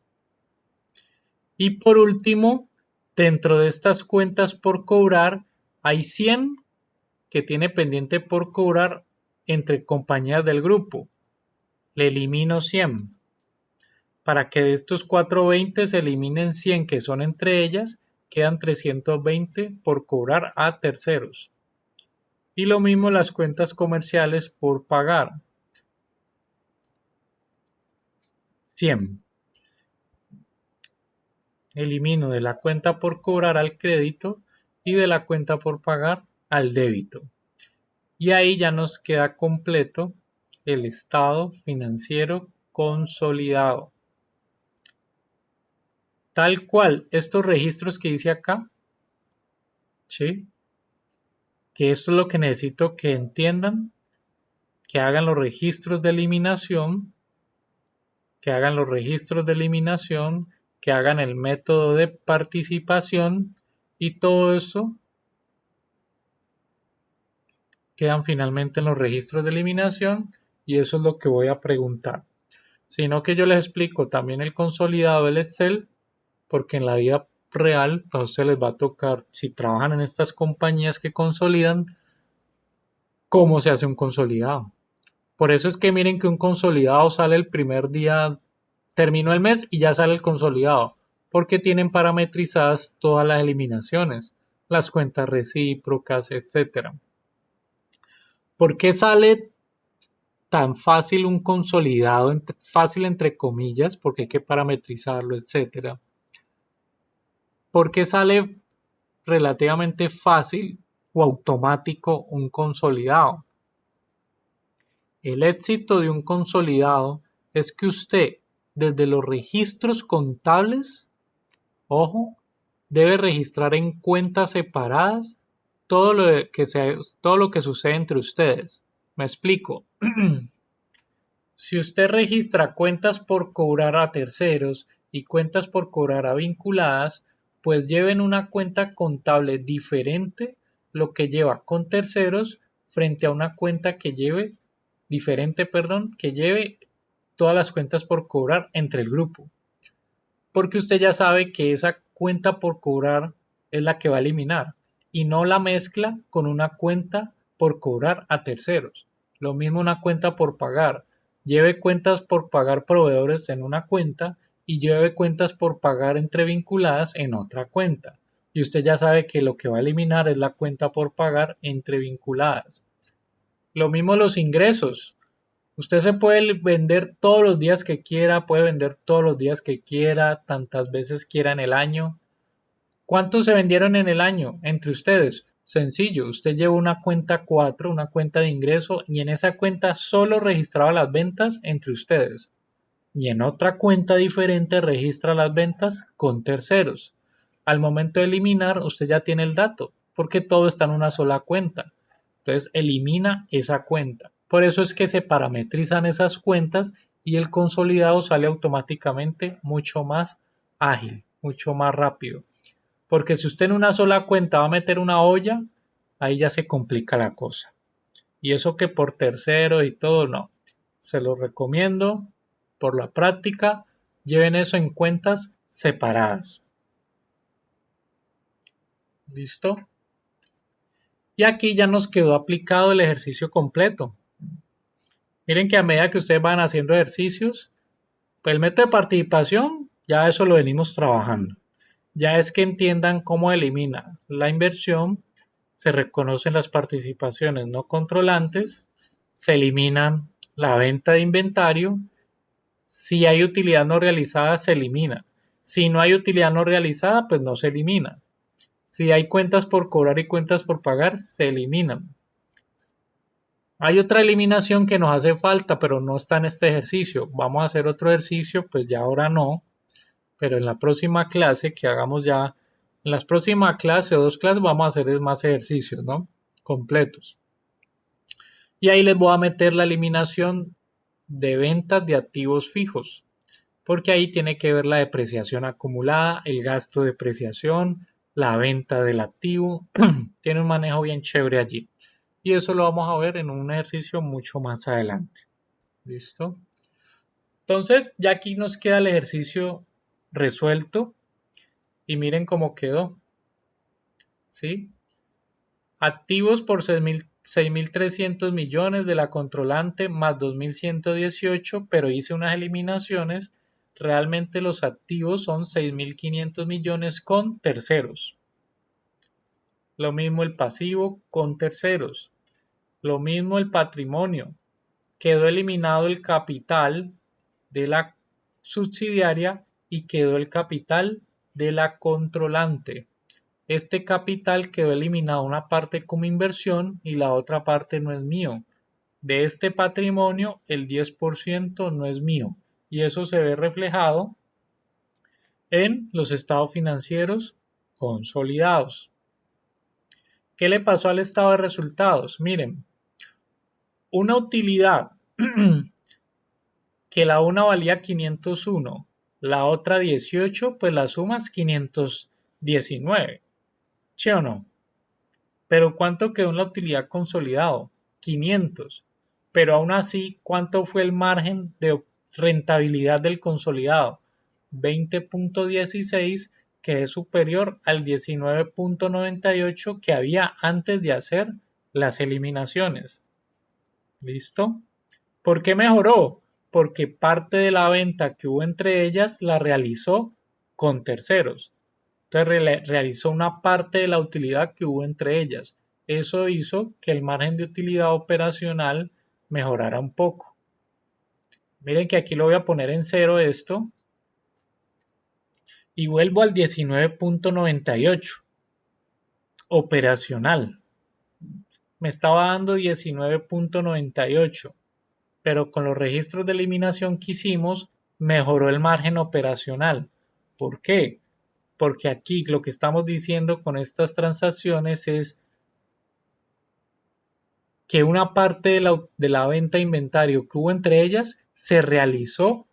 Y por último, dentro de estas cuentas por cobrar, hay 100 que tiene pendiente por cobrar entre compañías del grupo. Le elimino 100. Para que de estos 420 se eliminen 100 que son entre ellas, quedan 320 por cobrar a terceros. Y lo mismo las cuentas comerciales por pagar. 100. Elimino de la cuenta por cobrar al crédito y de la cuenta por pagar al débito. Y ahí ya nos queda completo el estado financiero consolidado. Tal cual, estos registros que hice acá, ¿sí? Que esto es lo que necesito que entiendan, que hagan los registros de eliminación, que hagan los registros de eliminación, que hagan el método de participación y todo eso quedan finalmente en los registros de eliminación y eso es lo que voy a preguntar. Sino que yo les explico también el consolidado del Excel, porque en la vida real a ustedes les va a tocar, si trabajan en estas compañías que consolidan, cómo se hace un consolidado. Por eso es que miren que un consolidado sale el primer día, terminó el mes y ya sale el consolidado, porque tienen parametrizadas todas las eliminaciones, las cuentas recíprocas, etc. ¿Por qué sale tan fácil un consolidado, fácil entre comillas, porque hay que parametrizarlo, etcétera? ¿Por qué sale relativamente fácil o automático un consolidado? El éxito de un consolidado es que usted, desde los registros contables, ojo, debe registrar en cuentas separadas todo lo que sucede entre ustedes. Me explico. Si usted registra cuentas por cobrar a terceros y cuentas por cobrar a vinculadas, pues lleven una cuenta contable diferente lo que lleva con terceros frente a una cuenta que lleve que lleve todas las cuentas por cobrar entre el grupo. Porque usted ya sabe que esa cuenta por cobrar es la que va a eliminar y no la mezcla con una cuenta por cobrar a terceros. Lo mismo una cuenta por pagar. Lleve cuentas por pagar proveedores en una cuenta y lleve cuentas por pagar entre vinculadas en otra cuenta. Y usted ya sabe que lo que va a eliminar es la cuenta por pagar entre vinculadas. Lo mismo los ingresos. Usted se puede vender todos los días que quiera, puede vender todos los días que quiera, tantas veces quiera en el año. ¿Cuántos se vendieron en el año entre ustedes? Sencillo, usted lleva una cuenta 4, una cuenta de ingreso, y en esa cuenta solo registraba las ventas entre ustedes. Y en otra cuenta diferente registra las ventas con terceros. Al momento de eliminar, usted ya tiene el dato, porque todo está en una sola cuenta. Entonces elimina esa cuenta. Por eso es que se parametrizan esas cuentas y el consolidado sale automáticamente mucho más ágil, mucho más rápido. Porque si usted en una sola cuenta va a meter una olla, ahí ya se complica la cosa. Y eso que por tercero y todo, no. Se lo recomiendo por la práctica. Lleven eso en cuentas separadas. ¿Listo? Y aquí ya nos quedó aplicado el ejercicio completo. Miren que a medida que ustedes van haciendo ejercicios, pues el método de participación, ya eso lo venimos trabajando. Ya es que entiendan cómo elimina la inversión, se reconocen las participaciones no controlantes, se eliminan la venta de inventario. Si hay utilidad no realizada, se elimina. Si no hay utilidad no realizada, pues no se elimina. Si hay cuentas por cobrar y cuentas por pagar, se eliminan. Hay otra eliminación que nos hace falta, pero no está en este ejercicio. Vamos a hacer otro ejercicio, pues ya ahora no, pero en la próxima clase que hagamos ya, en las próximas clases o 2 clases vamos a hacer más ejercicios, ¿no? Completos. Y ahí les voy a meter la eliminación de ventas de activos fijos, porque ahí tiene que ver la depreciación acumulada, el gasto de depreciación, la venta del activo, tiene un manejo bien chévere allí. Y eso lo vamos a ver en un ejercicio mucho más adelante. ¿Listo? Entonces, ya aquí nos queda el ejercicio resuelto y miren cómo quedó. ¿Sí? Activos por 6.300 millones de la controlante más 2.118, pero hice unas eliminaciones. Realmente los activos son 6.500 millones con terceros. Lo mismo el pasivo con terceros. Lo mismo el patrimonio. Quedó eliminado el capital de la subsidiaria y quedó el capital de la controlante. Este capital quedó eliminado una parte como inversión y la otra parte no es mío. De este patrimonio el 10% no es mío y eso se ve reflejado en los estados financieros consolidados. ¿Qué le pasó al estado de resultados? Miren, una utilidad que la una valía 501, la otra 18, pues la suma es 519. ¿Sí o no? Pero ¿cuánto quedó en la utilidad consolidado? 500. Pero aún así, ¿cuánto fue el margen de rentabilidad del consolidado? 20.16, que es superior al 19.98 que había antes de hacer las eliminaciones. ¿Listo? ¿Por qué mejoró? Porque parte de la venta que hubo entre ellas la realizó con terceros. Entonces realizó una parte de la utilidad que hubo entre ellas. Eso hizo que el margen de utilidad operacional mejorara un poco. Miren que aquí lo voy a poner en cero esto y vuelvo al 19.98 operacional. Me estaba dando 19.98, pero con los registros de eliminación que hicimos mejoró el margen operacional. ¿Por qué? Porque aquí lo que estamos diciendo con estas transacciones es que una parte de la venta de inventario que hubo entre ellas se realizó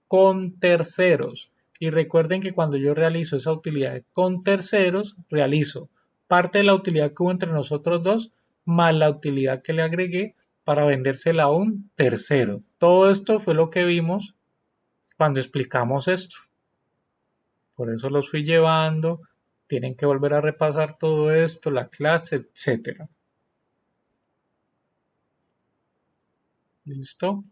con terceros. Y recuerden que cuando yo realizo esa utilidad con terceros, realizo parte de la utilidad que hubo entre nosotros dos, más la utilidad que le agregué para vendérsela a un tercero. Todo esto fue lo que vimos cuando explicamos esto. Por eso los fui llevando. Tienen que volver a repasar todo esto, la clase, etcétera. ¿Listo?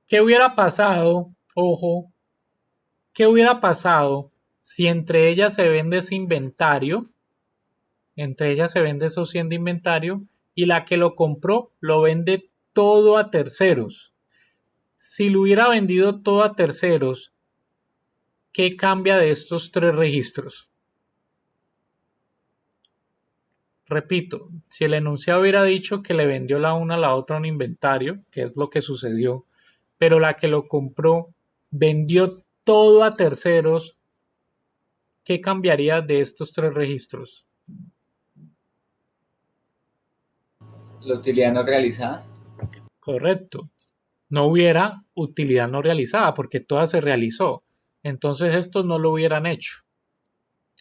¿Qué hubiera pasado? Ojo, ¿qué hubiera pasado si entre ellas se vende ese inventario? Entre ellas se vende esos 100 de inventario y la que lo compró lo vende todo a terceros. Si lo hubiera vendido todo a terceros, ¿qué cambia de estos 3 registros? Repito, si el enunciado hubiera dicho que le vendió la una a la otra un inventario, que es lo que sucedió, pero la que lo compró vendió todo a terceros, ¿qué cambiaría de estos 3 registros? La utilidad no realizada. Correcto. No hubiera utilidad no realizada porque toda se realizó. Entonces esto no lo hubieran hecho.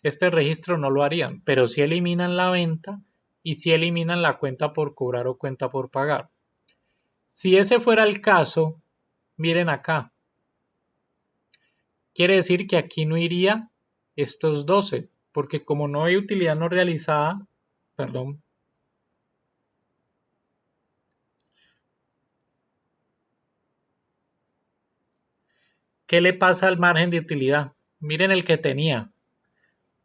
Este registro no lo harían, pero sí eliminan la venta y sí eliminan la cuenta por cobrar o cuenta por pagar. Si ese fuera el caso, miren acá. Quiere decir que aquí no iría estos 12, porque como no hay utilidad no realizada, perdón, ¿qué le pasa al margen de utilidad? Miren el que tenía,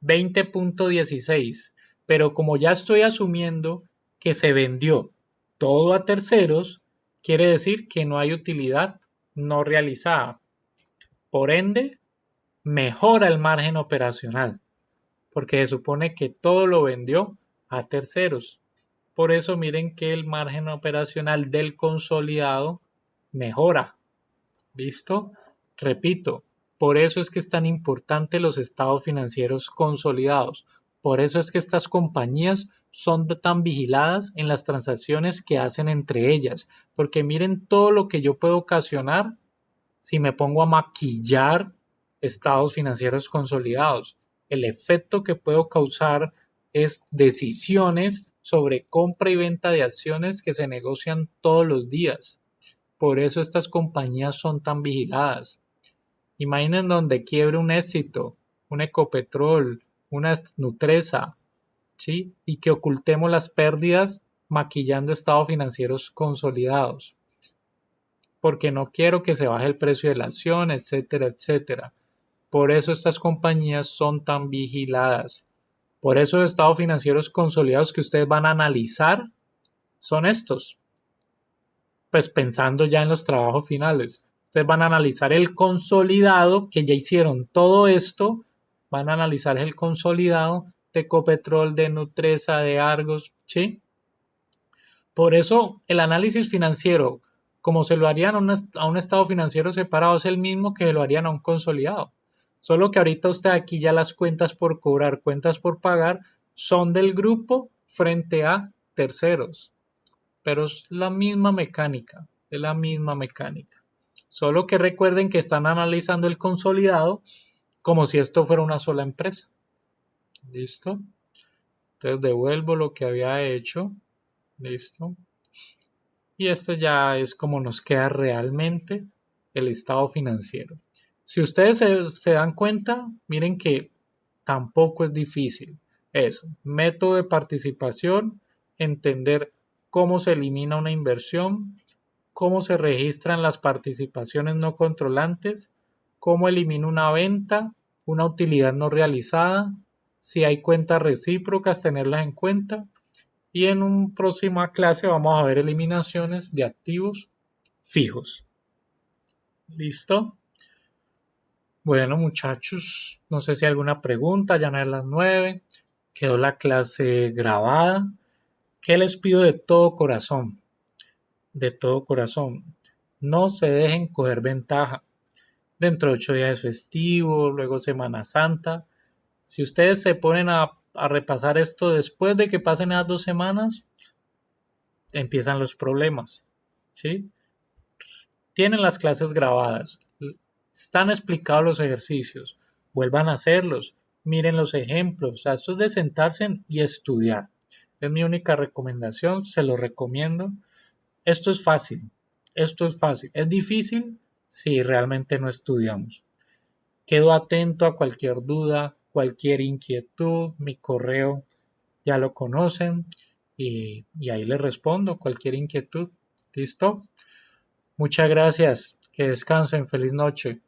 20.16, pero como ya estoy asumiendo que se vendió todo a terceros, quiere decir que no hay utilidad no realizada. Por ende, mejora el margen operacional, porque se supone que todo lo vendió a terceros. Por eso miren que el margen operacional del consolidado mejora. ¿Listo? Repito, por eso es que es tan importante los estados financieros consolidados. Por eso es que estas compañías son tan vigiladas en las transacciones que hacen entre ellas. Porque miren todo lo que yo puedo ocasionar si me pongo a maquillar estados financieros consolidados. El efecto que puedo causar es decisiones sobre compra y venta de acciones que se negocian todos los días. Por eso estas compañías son tan vigiladas. Imaginen donde quiebre un Éxito, un Ecopetrol, una Nutresa, ¿sí? Y que ocultemos las pérdidas maquillando estados financieros consolidados. Porque no quiero que se baje el precio de la acción, etcétera, etcétera. Por eso estas compañías son tan vigiladas. Por eso los estados financieros consolidados que ustedes van a analizar son estos. Pues pensando ya en los trabajos finales. Ustedes van a analizar el consolidado, que ya hicieron todo esto, van a analizar el consolidado de Ecopetrol, de Nutresa, de Argos, ¿sí? Por eso el análisis financiero, como se lo harían a un estado financiero separado, es el mismo que lo harían a un consolidado. Solo que ahorita usted aquí ya las cuentas por cobrar, cuentas por pagar, son del grupo frente a terceros. Pero es la misma mecánica, es la misma mecánica. Solo que recuerden que están analizando el consolidado como si esto fuera una sola empresa. ¿Listo? Entonces devuelvo lo que había hecho. ¿Listo? Y esto ya es como nos queda realmente el estado financiero. Si ustedes se dan cuenta, miren que tampoco es difícil. Es método de participación, entender cómo se elimina una inversión, cómo se registran las participaciones no controlantes, cómo elimino una venta, una utilidad no realizada, si hay cuentas recíprocas, tenerlas en cuenta. Y en una próxima clase vamos a ver eliminaciones de activos fijos. ¿Listo? Bueno, muchachos, no sé si hay alguna pregunta, ya no es las 9. Quedó la clase grabada. ¿Qué les pido de todo corazón? De todo corazón. No se dejen coger ventaja. Dentro de 8 días es festivo, luego Semana Santa. Si ustedes se ponen a repasar esto después de que pasen las 2 semanas, empiezan los problemas. ¿Sí? Tienen las clases grabadas, están explicados los ejercicios, vuelvan a hacerlos, miren los ejemplos, o sea, esto es de sentarse y estudiar. Es mi única recomendación, se lo recomiendo. Esto es fácil, es difícil si realmente no estudiamos. Quedo atento a cualquier duda, cualquier inquietud, mi correo ya lo conocen y ahí les respondo cualquier inquietud. ¿Listo? Muchas gracias. Que descansen. Feliz noche.